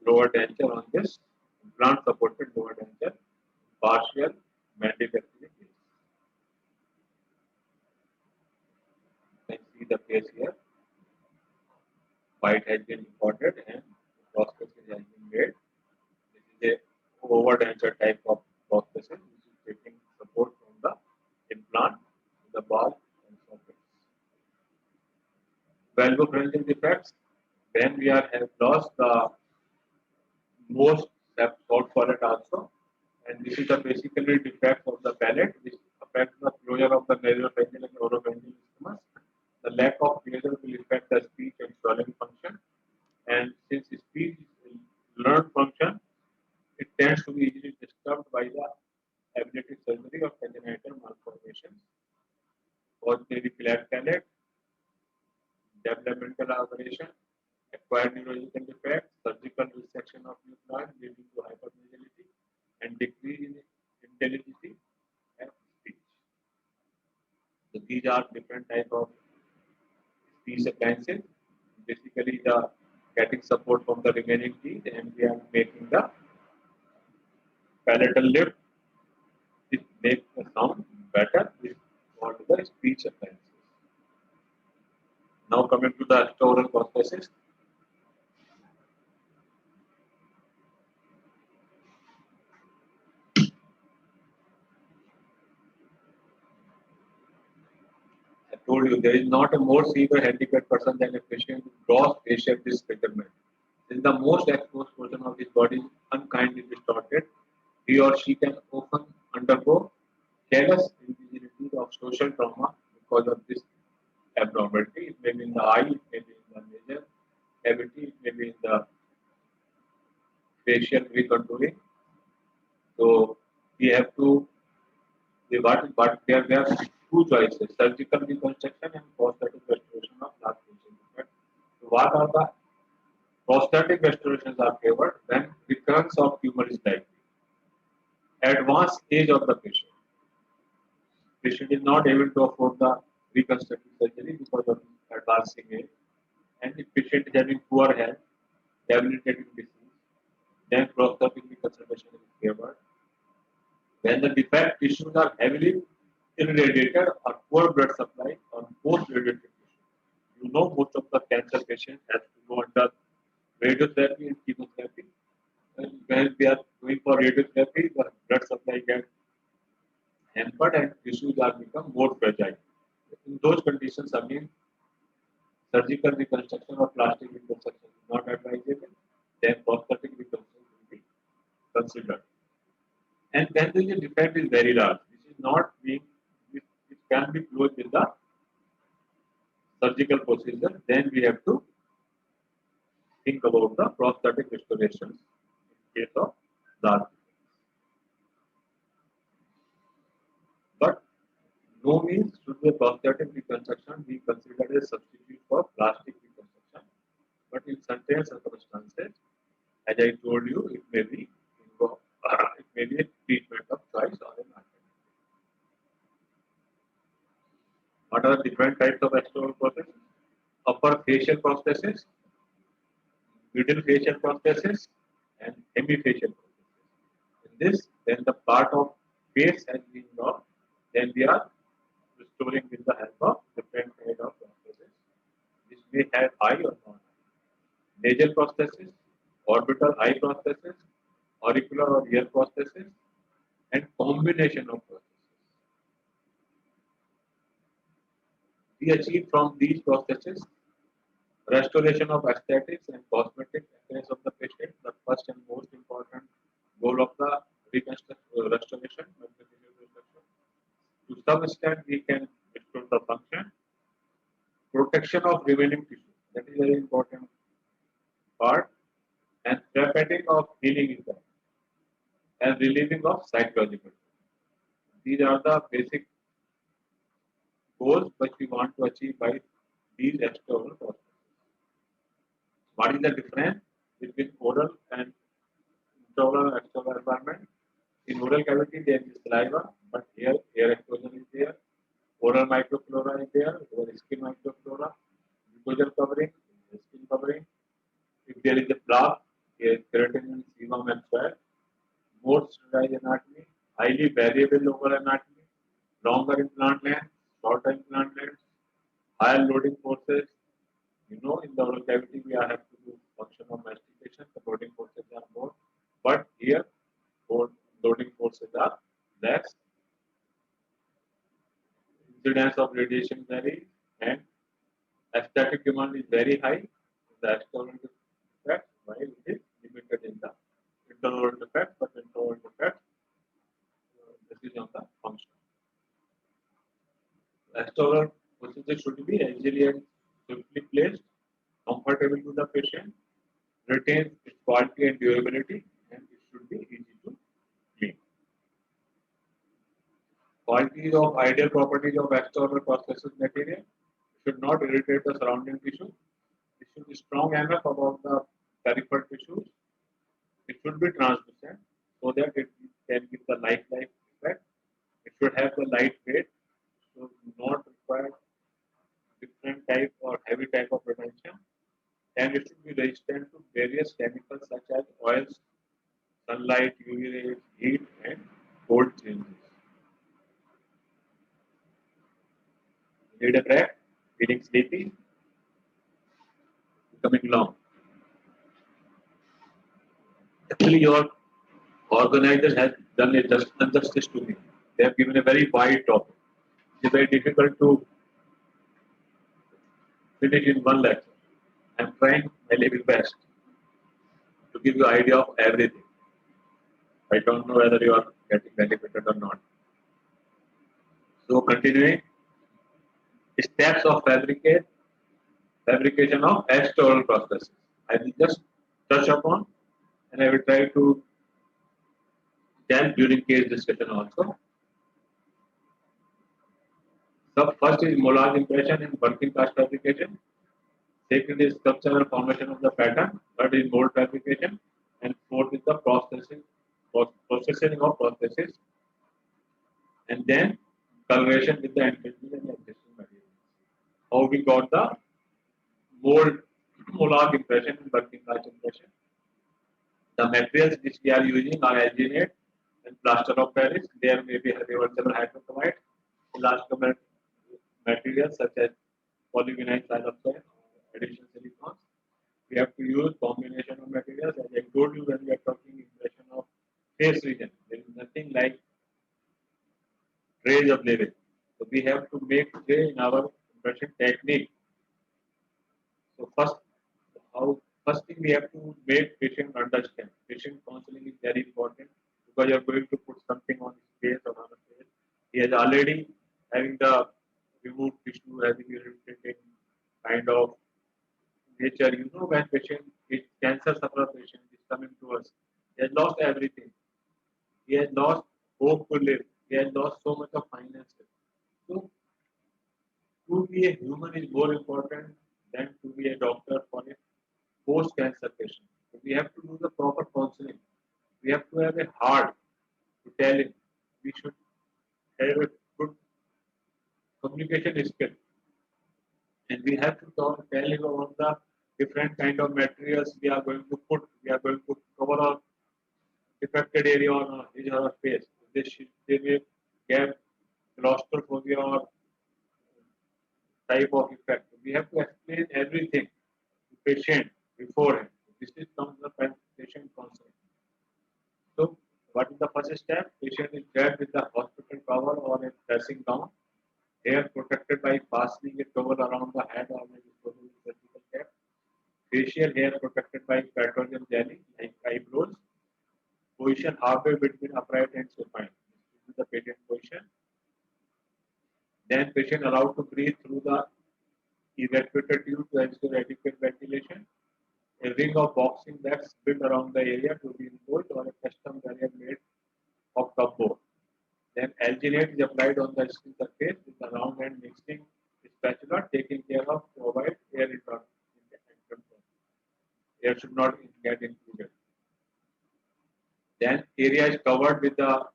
lower denture on this implant supported lower denture, partial mandibular case. You can see the case here. Bite has been imported and prosthesis has been made. This is a over denture type of prosthesis which is taking support from the implant, the ball and sockets. Valvopharyngeal defects, when we have lost the most sought for it also. And this is the basically defect of the palate which affects the closure of the nasopharyngeal and oropharyngeal isthmus. The lack of closure will affect the speech and swallowing function. And since speech is a learned function, it tends to be easily disturbed by the ablative surgery of congenital malformations or maybe flat palate, developmental aberration, acquired neurological defect, surgical resection of nucleus leading to hypermobility, and decrease in intelligibility and speech. So these are different type of speech appliances. Basically, the getting support from the remaining teeth, and we are making the palatal lift. It makes the sound better. This called the speech appliances. Now coming to the extraoral prosthesis. I told you there is not a more severe handicapped person than a patient with gross facial disfigurement. Since the most exposed portion of his body is unkindly distorted, he or she can often undergo callous invisibility of social trauma because of this abnormality. It may be in the eye, it may be in the nasal cavity, it may be in the facial recontouring. So we have to but there are two choices: surgical reconstruction and prosthetic restoration of large facial defect. So what are the prosthetic restorations are favored when recurrence of tumor is likely. Advanced age of the patient. Patient is not able to afford the reconstructive surgery because of advancing age. And if patient is having poor health, debilitating disease, then prosthetic reconstruction is favored. When the defect tissues are heavily irradiated or poor blood supply or post-radiative tissue. You know, most of the cancer patients have to go under radiotherapy and chemotherapy. And when they are going for radiotherapy, the blood supply gets hampered and tissues are become more fragile. In those conditions, again, surgical reconstruction or plastic reconstruction is not advisable. Then prosthetic reconstruction will be considered. And then the defect is very large. This is not being, it can be closed with the surgical procedure. Then we have to think about the prosthetic restorations in case of large defects. But no means should the prosthetic reconstruction be considered a substitute for plastic reconstruction. But in certain circumstances, as I told you, it may be it may be a treatment of choice or an alternative. What are the different types of external prosthesis? Upper facial prosthesis, middle facial prosthesis, and hemifacial prosthesis. In this, then the part of face has been lost, then we are restoring with the help of different kind of prosthesis. This may have eye or non eye. Nasal prosthesis, orbital eye prosthesis, auricular or ear prosthesis, and combination of prosthesis. We achieve from these processes restoration of aesthetics and cosmetic appearance of the patient, the first and most important goal of the restoration. To some extent, we can restore the function, protection of remaining tissue, that is very important part, and therapeutic of healing impact, and relieving of psychological. These are the basic goals which we want to achieve by these external processes. What is the difference between oral and internal and external environment. In oral cavity, there is saliva, but here air exposure is there. Oral microflora is there. Over skin microflora, mucosal covering, skin covering. If there is a plaque, there is keratin and sebum and sweat. More sterile anatomy, highly variable local anatomy, longer implant length, shorter implant length, higher loading forces. You know, in the oral cavity, we have to do functional mastication. The loading forces are more, but here, loading forces are less. Incidence of radiation varies, and aesthetic demand is very high in the external defect, while it is limited in the internal defect, but internal defect, this is on the function. External procedure should be easily and swiftly placed, comfortable to the patient, retains its quality and durability, and it should be easy to clean. Qualities of ideal properties of external prosthesis material should not irritate the surrounding tissue. It should be strong enough about the peripheral tissues. It should be translucent so that it can give the lifelike effect. It should have the light weight, so not require different type or heavy type of retention. And it should be resistant to various chemicals such as oils, sunlight, UV rays, heat, and cold changes. Need a break? Feeling sleepy? Becoming long. Actually, your organizer has done a injustice to me. They have given a very wide topic. It's very difficult to finish in one lecture. I'm trying my level best to give you idea of everything. I don't know whether you are getting benefited or not. So continuing, steps of fabrication of external processes. I will just touch upon and I will try to tell during case discussion also. So first is moulage impression and working cast fabrication. Second is structural formation of the pattern. Third is mold fabrication. And fourth is the processing of processes. And then coloration with the infringement and existing materials. How we got the moulage impression and working cast impression. The materials which we are using are alginate and plaster of Paris. There may be reversible hydrochloride, elastomer materials such as polyvinyl siloxane, additional silicones. We have to use combination of materials. As I told you when we are talking impression of face region, there is nothing like trace of level. So we have to make tray in our impression technique. So first thing we have to make patient understand. Patient counseling is very important because you are going to put something on his face or on his face. He is already having the removed tissue, having irritating kind of nature. You know, when patient is cancer sufferer patient is coming to us, he has lost everything. He has lost hope to live. He has lost so much of finances. So to be a human is more important than to be a doctor for a post-cancer patient. So we have to do the proper counseling. We have to have a heart to tell him. We should have a good communication skill. And we have to tell him about the different kind of materials we are going to put. We are going to cover our affected area on his or her face. They may get claustrophobia or type of effect. We have to explain everything to patient beforehand. This is comes the patient counseling. So, what is the first step? Patient is treated with the hospital towel or a dressing gown. Hair protected by fastening a towel around the head or a disposable surgical cap. Facial hair protected by petroleum jelly like eyebrows. Position halfway between upright and supine. This is the patient position. Then patient allowed to breathe through the evacuator tube to ensure adequate ventilation. A ring of boxing that's built around the area to be enclosed or a custom barrier made of cupboard. Then alginate is applied on the skin surface with a round end mixing spatula taking care of to avoid air return in the entrance. Air should not get included. area is covered with the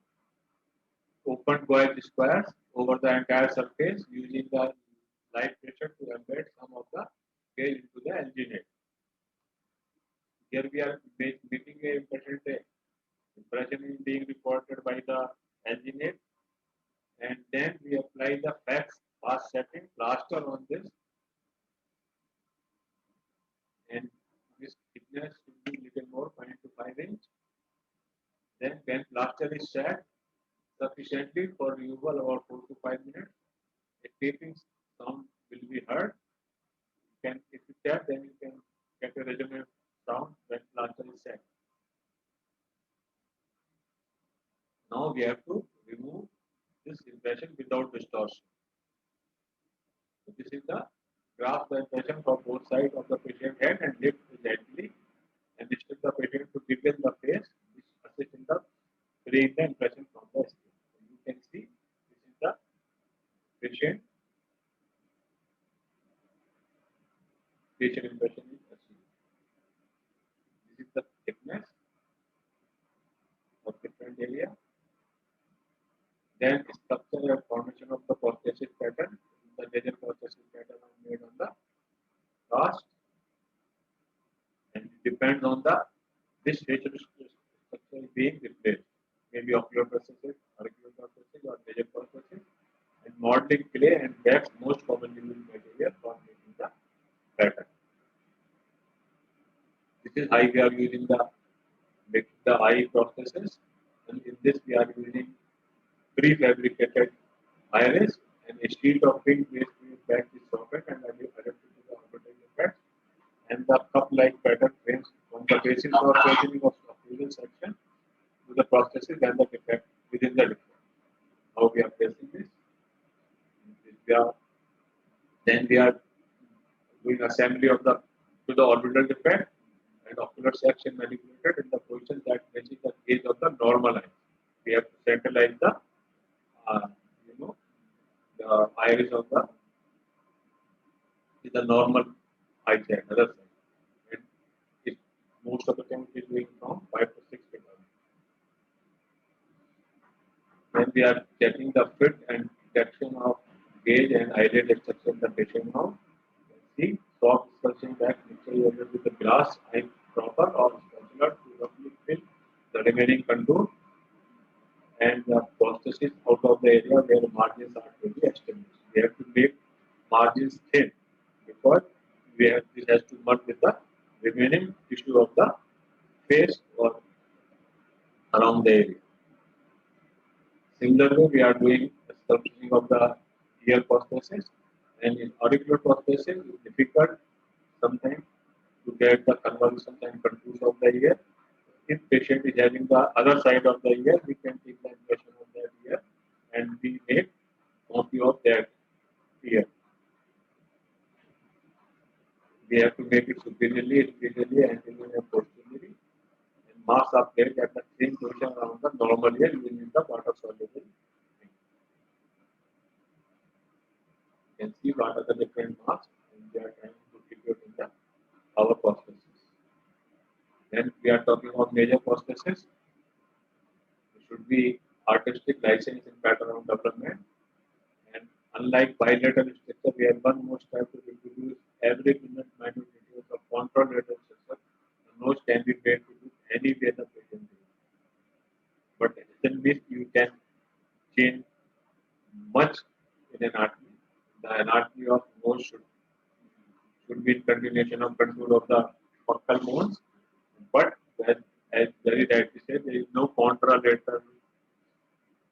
open coil squares over the entire surface using the light pressure to embed some of the gauge into the engineer. Here we are making a impression test. Impression is being reported by the engineer, and then we apply the fast setting plaster on this, and this thickness should be little more 0.25 inch. Then when plaster is set sufficiently for removal over 4 to 5 minutes, a tapping sound will be heard. If you tap, then you can get a resonant sound when plaster is set. Now we have to remove this impression without distortion. So this is the grasp the impression from both sides of the patient head and lift gently and disturb the patient to deepen the face, which assists in the freeing the impression from the skin. So you can see this is the patient impression is achieved. This is the thickness of different area. Then structure and formation of the prosthesis pattern. The laser prosthesis pattern are made on the cast, and it depends on the this facial structure is being replaced. Maybe ocular prosthesis, auricular prosthesis, or laser prosthesis. And modeling clay and wax most commonly used material for making the pattern. This is how we are using making the eye prosthesis, and in this we are using prefabricated iris and a sheet of pink based back is socket and adapted to the orbital effect, and the cup-like pattern frames from the basis or positioning of the occlusal section to the prosthesis and the defect within the defect. How we are placing this? Then we are doing assembly of the to the orbital defect and ocular section manipulated in the position that matches the gaze of the normal eye. We have to centralize the the iris of the normal eye side, other side. And it, most of the time it is doing from 5 to 6 degrees. Then we are checking the fit and detection of gaze and eyelid extraction in the patient now. See, soft dispersion back mixture with the glass eye proper or spatula to roughly fill the remaining contour and the prosthesis out of the area where the margins are to be established. We have to make margins thin because this has to merge with the remaining tissue of the face or around the area. Similarly, we are doing sculpturing of the ear prosthesis, and in auricular prosthesis, it's difficult sometimes to get the convolutions and contours of the ear. If patient is having the other side of the ear, we can take the impression of that ear and we make copy of that ear. We have to make it superiorly, anteriorly, and posteriorly. And masks are placed at the same position around the normal ear using the water soluble. You can see what are the different masks, and we are trying to figure in the our prosthesis. Then we are talking about major prosthesis. It should be artistic license in pattern development. And unlike bilateral structure, we have one more step to reproduce every minute details of contralateral structure. The nose can be made to do any way the patient needs. But in this, you can change much in anatomy. The anatomy of nose should be in continuation of contour of the buccal bones, but as very rightly said, there is no contralateral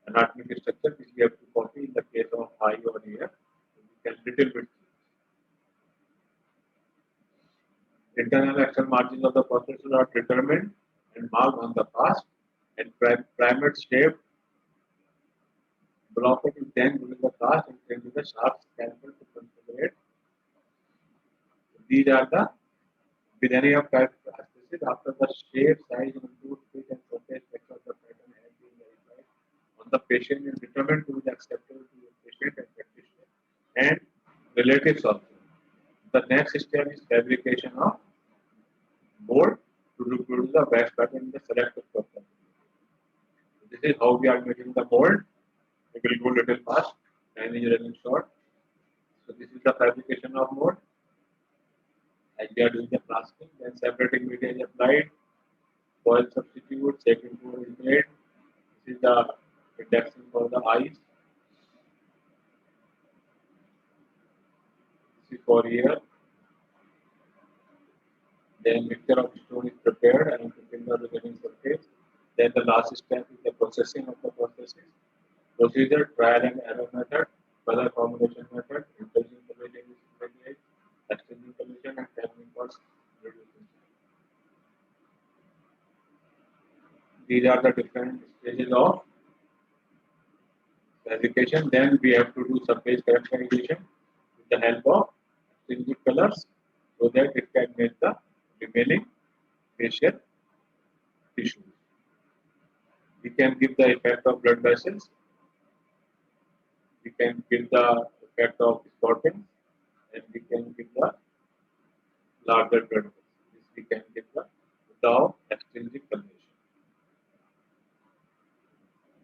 anatomic structure which we have to copy in the case of eye or ear. We can little bit. Internal external margins of the prosthesis are determined and marked on the cast, and primate shape block is then during the cast and trained with the sharp scalpel to configure. These are the beginning of prosthesis after the shape, size, and good fit and surface texture of the pattern has been verified on the patient is determined to be acceptable to the patient and practitioner and relatives also. The next step is fabrication of mold to reproduce the wax pattern in the selected prosthesis. This is how we are making the mold. It will go little fast. Time is running short. So this is the fabrication of mold. As we are doing the plastic, then separating media is applied. Foil substitute, second pour is made. This is the indexing for the eyes. This is for ear. Then mixture of stone is prepared and preparing the remaining surface. Then the last step is the processing of the processes. Procedure, trial and error method, color combination method, intelligent collision is regulate, extending collision and timing cost reducing. These are the different stages of fabrication. Then we have to do surface characterization with the help of extrinsic colors so that it can make the remaining facial tissues. We can give the effect of blood vessels. We can give the effect of spotting, and we can give the larger blood vessels. This we can give the extrinsic coloration.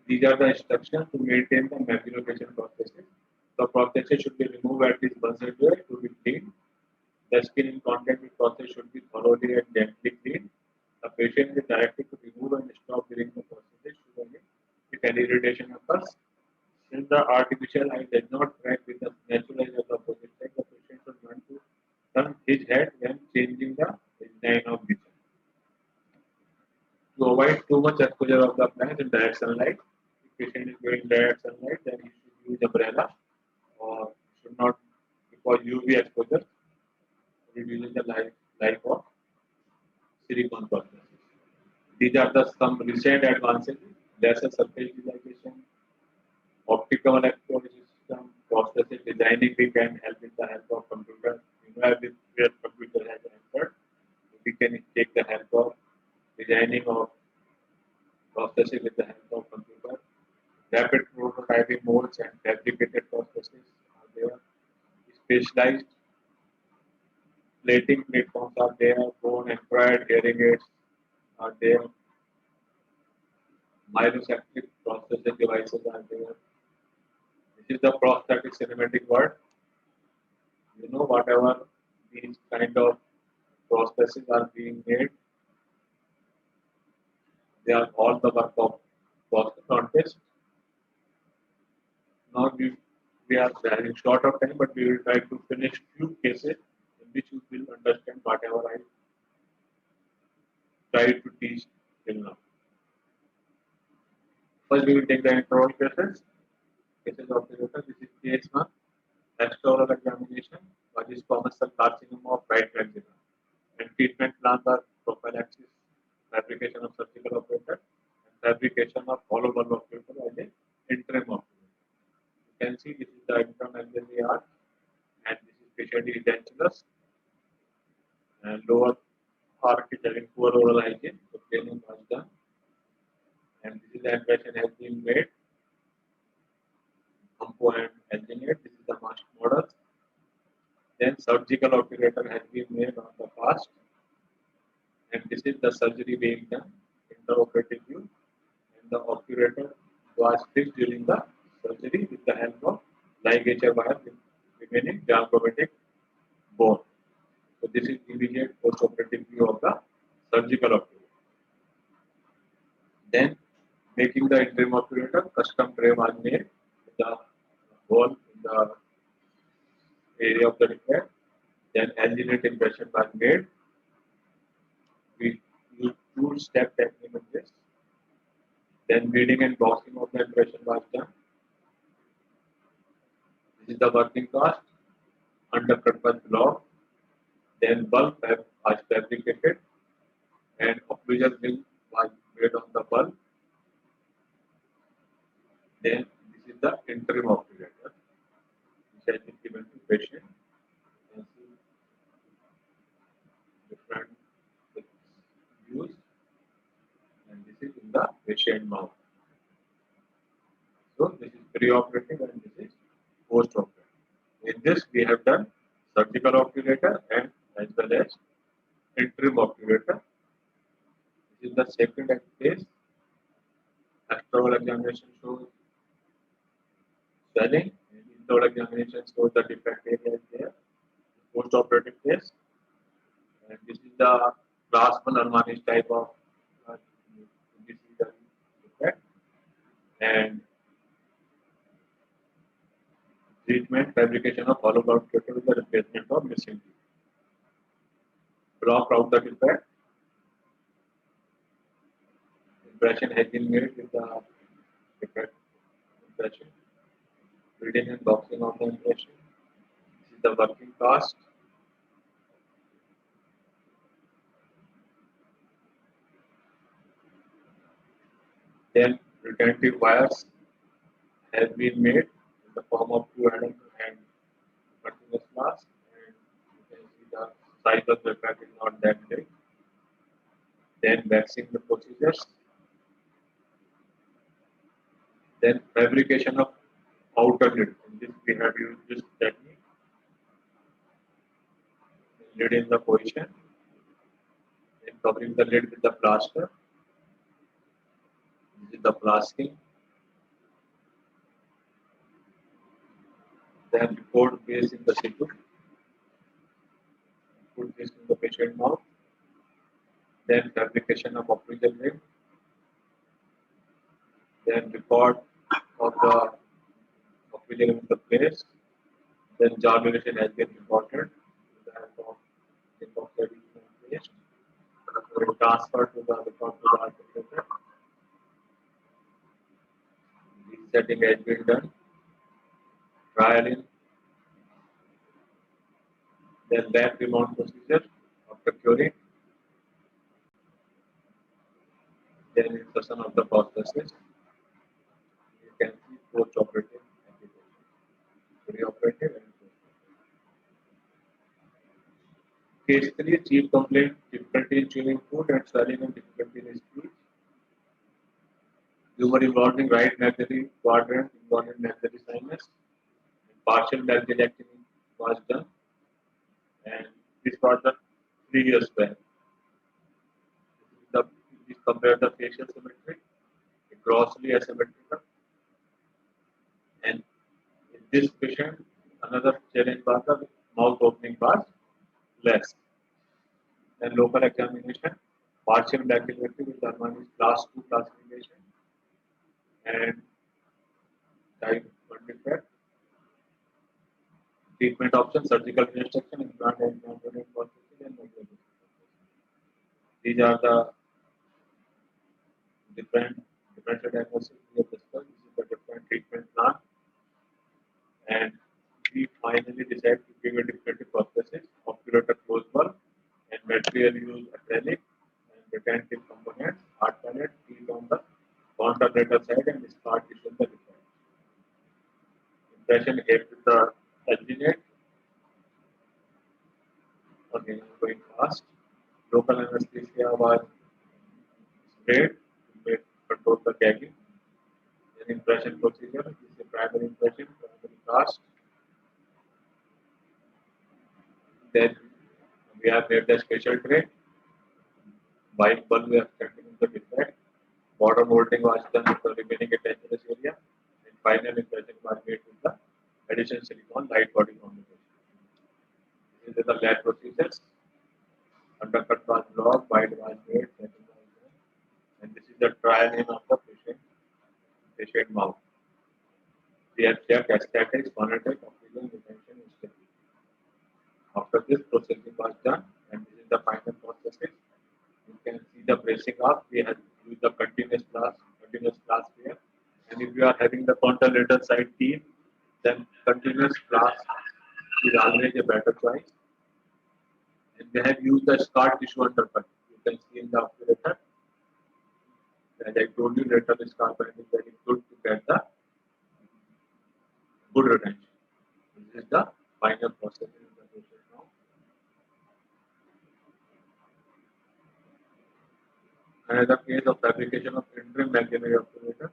These are the instructions to maintain the maxillofacial prosthesis. The prosthesis should be removed at least once a day to be cleaned. The skin in contact with prosthesis should be thoroughly and gently cleaned. The patient is directed to remove and stop during the prosthesis if any irritation occurs. Since the artificial eye does not track with the natural eye of the opposite sex, the patient should learn to turn his head when changing the line of vision. To avoid too much exposure of the plant in direct sunlight, if patient is going direct sunlight, then he should use umbrella or should not because UV exposure reduces the life of silicone processes. These are the some recent advances: lesser surface utilization, optical electronic system, processing designing. We can help with the help of computer. Where computer has entered, we can take the help of designing of processing with the help of computer. Rapid prototyping modes and fabricated processes are there. Specialized plating platforms are there. Bone embroidered hearing aids are there. Microscopic processing devices are there. This is the prosthetic cinematic world. Whatever these kind of processes are being made, they are all the work of prosthetist. Now we are having short of time, but we will try to finish few cases in which you will understand whatever I try to teach till now. First, we will take the intro cases. Cases of the doctor. This is case 1. Extraoral examination. What is common cell carcinoma of right ventricle? And treatment plans are prophylaxis, fabrication of surgical operator, and fabrication of hollow bulb operator as an interim operator. You can see this is the internal LVR, and this is patiently dangerous. And lower arc is having poor oral hygiene, so cleaning was done. And this is the impression has been made. Campo and engineered. This is the master model. Then surgical operator has been made on the past. And this is the surgery being done in the operative view. And the operator was fixed during the surgery with the help of ligature wire remaining diaphragmatic bone. So this is immediate post-operative view of the surgical operator. Then making the interim operator, custom tray was made with the hole in the area of the repair. Then engineered impression was made. We use two-step technique in this. Then beading and boxing of the impression was done. This is the working cast. Undercut was blocked. Then bulb was fabricated and occlusal ring was made on the bulb. Then this is the interim operator which has been given to patient. You can see different views, and this is in the patient mouth. So this is pre-operative and this is post-operative. In this we have done surgical operator and as well as interim operator. This is the second phase. External examination shows swelling, and internal examination shows the defect area is there, post-operative phase. And this is the class 1 Armani's type of uh, this is the defect. And treatment, fabrication of hollow ground cutter with the replacement of missing teeth. Block out the defect. Impression has been made with the defect impression. Reading and boxing of the impression. This is the working cast. Then retentive wires have been made in the form of two Adam and continuous glass. And you can see the size of the effect is not that big. Then waxing the procedures. Then fabrication of outer lid. In this we have used this technique. Lid in the position. Then covering the lid with the plaster. This is the plastic. Then record base in the situ. Put this in the patient mouth. Then fabrication of occlusal ring. Then record of the occlusal in the place. Then jaw duration has been recorded. The help of zinc oxide paste. Will transfer to the record to the articulator. Resetting has been done. Trial in. Then lab remount procedure after curing. Then insertion of the processes. You can see post-operative application, pre-operative and post-operative. Case 3, chief complaint, difficulty in chewing food and swallowing and difficulty in speech. Tumor involving right maxillary quadrant, involving maxillary sinus. Partial maxillectomy was done, and this was done 3 years back. This compared the facial symmetry, grossly asymmetrical, and in this patient, another challenge was the mouth opening was less. Then local examination, partial maxillectomy with Armani's class 2 classification, and type 1 defect. Treatment option, surgical reconstruction, implant and component processing, and medical. These are the different differential diagnosis we have discussed. This is the different treatment plan, and we finally decide to give a different prosthesis, obturator closed bulb, and material use acrylic and retentive components, hard pallet, teeth on the contralateral side, and scar tissue on the defect. Impression gave with the alginate. Again, I'm going fast. Local anesthesia was sprayed to control the gagging. Then impression procedure, this is a primary impression, primary cast. Then we have made the special tray. White bulb we are extracting the defect. Bottom molding was done with the remaining attentionless area. And final impression was made with the additional silicone light body combination. These are the lab procedures. Undercut was blocked, wide was made, setting was done. And this is the trial in of the patient mouth. We have checked aesthetics, phonetic, oxygen, retention, and stability. After this processing was done, and this is the final processing, you can see the bracing up. We have used the continuous glass here. And if you are having the contralateral side teeth, then continuous glass is always a better choice. And they have used the scar tissue undercut. You can see in the operator. As I told you, lateral scar band is very good to get the good retention. This is the final process in the patient now. Another case of fabrication of interim maxillary obturator.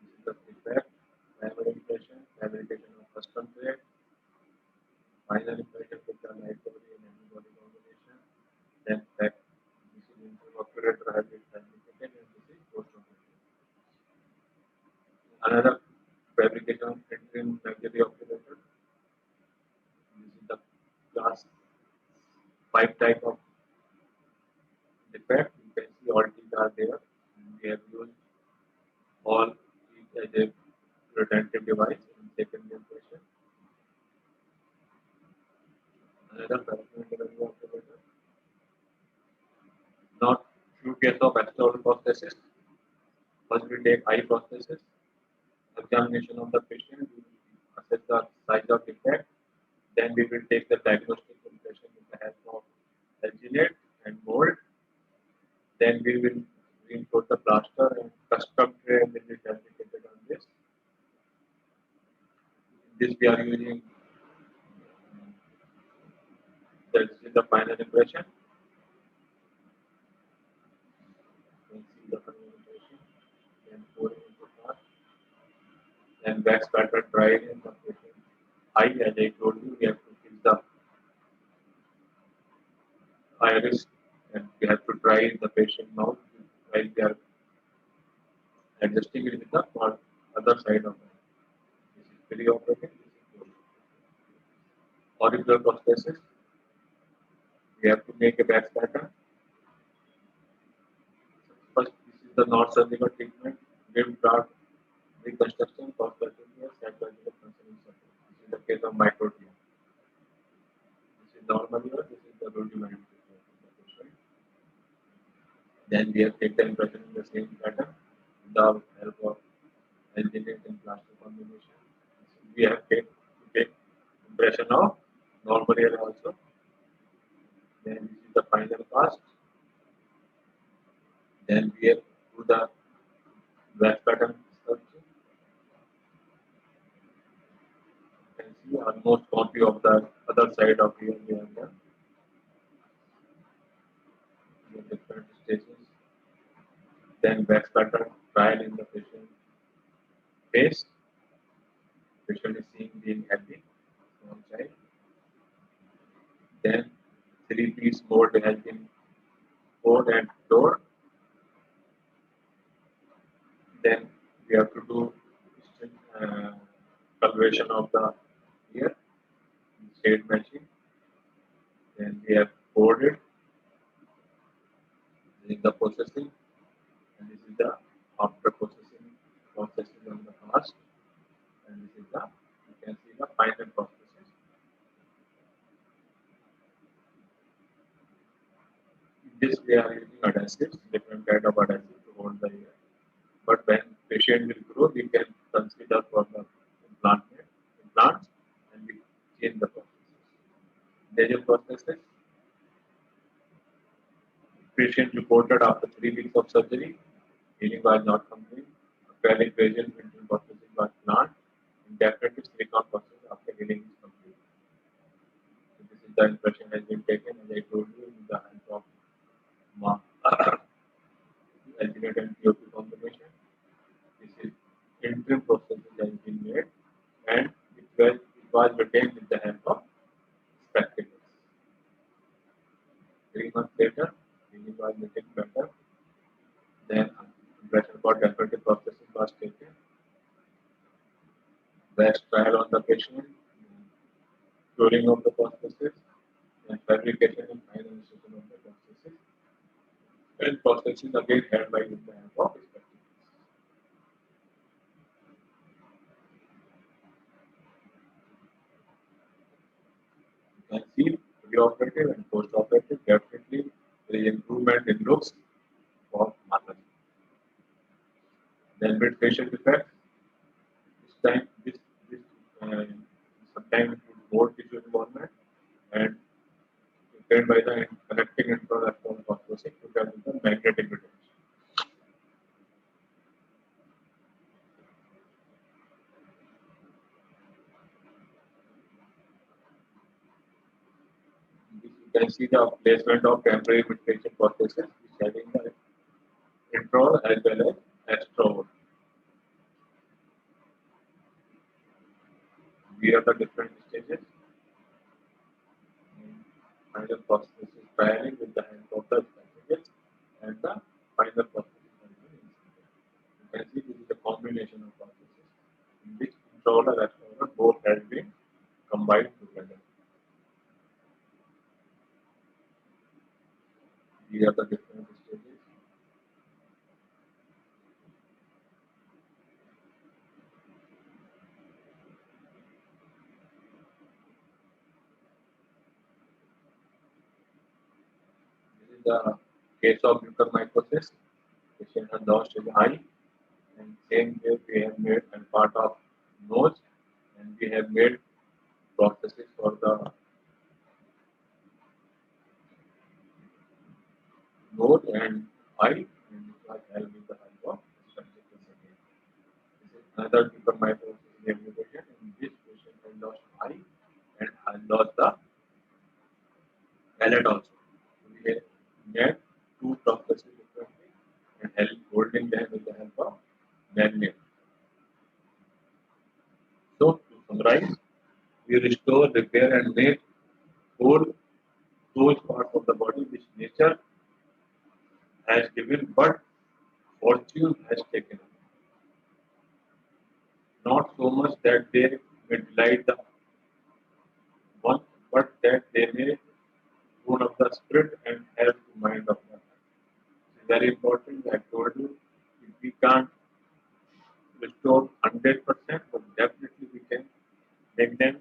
This is the defect, primary impression, fabrication of custom thread, final impression with the light body and antibody combination, then fact. This is interim obturator has been fabricated and Another fabrication of interim luxury operator. This is the class 5 type of defect. You can see all these are there. We have used all these as a retentive device in second generation. Another fabrication operator. Not few cases of external prosthesis. First we take eye prosthesis. Examination of the patient, we will assess the size of defect. Then we will take the diagnostic impression with the help of alginate and mold. Then we will reinforce the plaster and custom tray will be fabricated on this. This we are using. This is the final impression. You can see the final impression. Then pouring into glass. Then wax pattern dried in the patient eye. As I told you, we have to fix the iris and we have to dry in the patient mouth while we are adjusting it with the other side of the eye. This is pre-operative. This is post-operative. Auricular prosthesis. We have to make a wax pattern. First, this is the non-surgical treatment. Limb guard reconstruction, post-surgical, psychological functioning support. This is the case of microtia. This is normal ear. This is the rudimentary. Then we have taken impression in the same pattern with the help of alginate and plaster combination. We have to take impression of normal ear also. Then this is the final cast. Then we have to do the wax pattern sculpture. You can see almost copy of the other side of ear we have done. Different stages. Then wax pattern trial in the patient face. Patient is seen being happy, small child. Then 3-piece mold has been poured and stored. Then we have to do coloration of the ear, shade matching. Then we have poured it. This is the processing, and this is the after processing on the past, and this is the you can see the final processes. In this we are using adhesives, different kind of adhesive to hold the ear. But when patient will grow, we can consider for the implants, and we change the processes. Nasal processes. Patient reported after 3 weeks of surgery, healing was not complete. Failing patient mental processing was planned. Indefinitely silicone process after healing is complete. So this is the impression has been taken, as I told you, in the hands of alginate and POP combination. This is interim processing has been made, and it was retained with the help of spectacles. 3 months later, healing was getting better. Then impression for decorative processing was taken. Wax trial on the patient, curing of the prosthesis, and fabrication and final institution of the prosthesis. And processing again held by with the help of spectacles. You can see pre-operative and post-operative. Definitely there is improvement in looks for Mataji. Then with facial defects, this time sometimes it would more tissue involvement and obtained by the connecting intraocular prosthesis to have the magnetic retention. You can see the placement of temporary mid-facial prosthesis, which having the intro as well as extrovert. We have the different stages. Final prosthesis trialing with the help of the spectacles and the final prosthesis. You can see this is a combination of prosthesis. in which intraoral and extraoral both has been combined together. These are the different stages. This is the case of mucormycosis. Patient has lost his eye, and same way we have made and part of nose, and we have made processes for the nose and eye, and this was help with the help of subsequent again. This is another mucormycosis rehabilitation. In this patient has lost eye and has lost the palate also. We have made two processes differently and help holding them with the help of magnet. So to summarize, we restore, repair, and make whole those parts of the body which nature has given but fortune has taken away. Not so much that they may delight the one, but that they may own of the spirit and help the mind of the man. It's very important. I told you, if we can't restore 100%, but definitely we can make them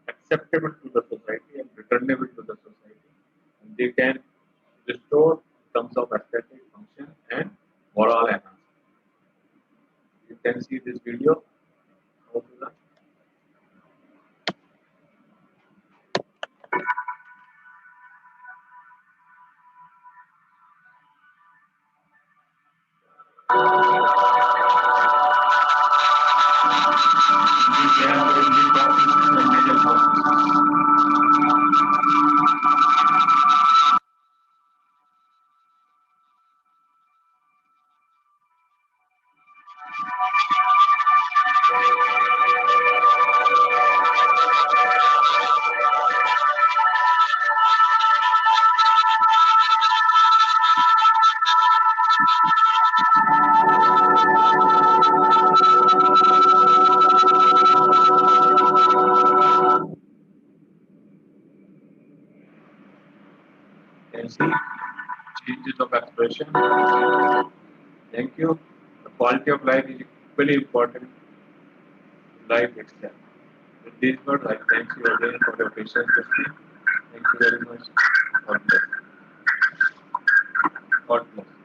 acceptable to the society and returnable to the society. And they can restore in terms of aesthetic function and moral enhancement. You can see this video. How to run. We have the Indian processes and major processes. You can see changes of expression. Thank you. The quality of life is equally important to life itself. With these words, I thank you again for your patience listening. Thank you very much. God bless. God bless.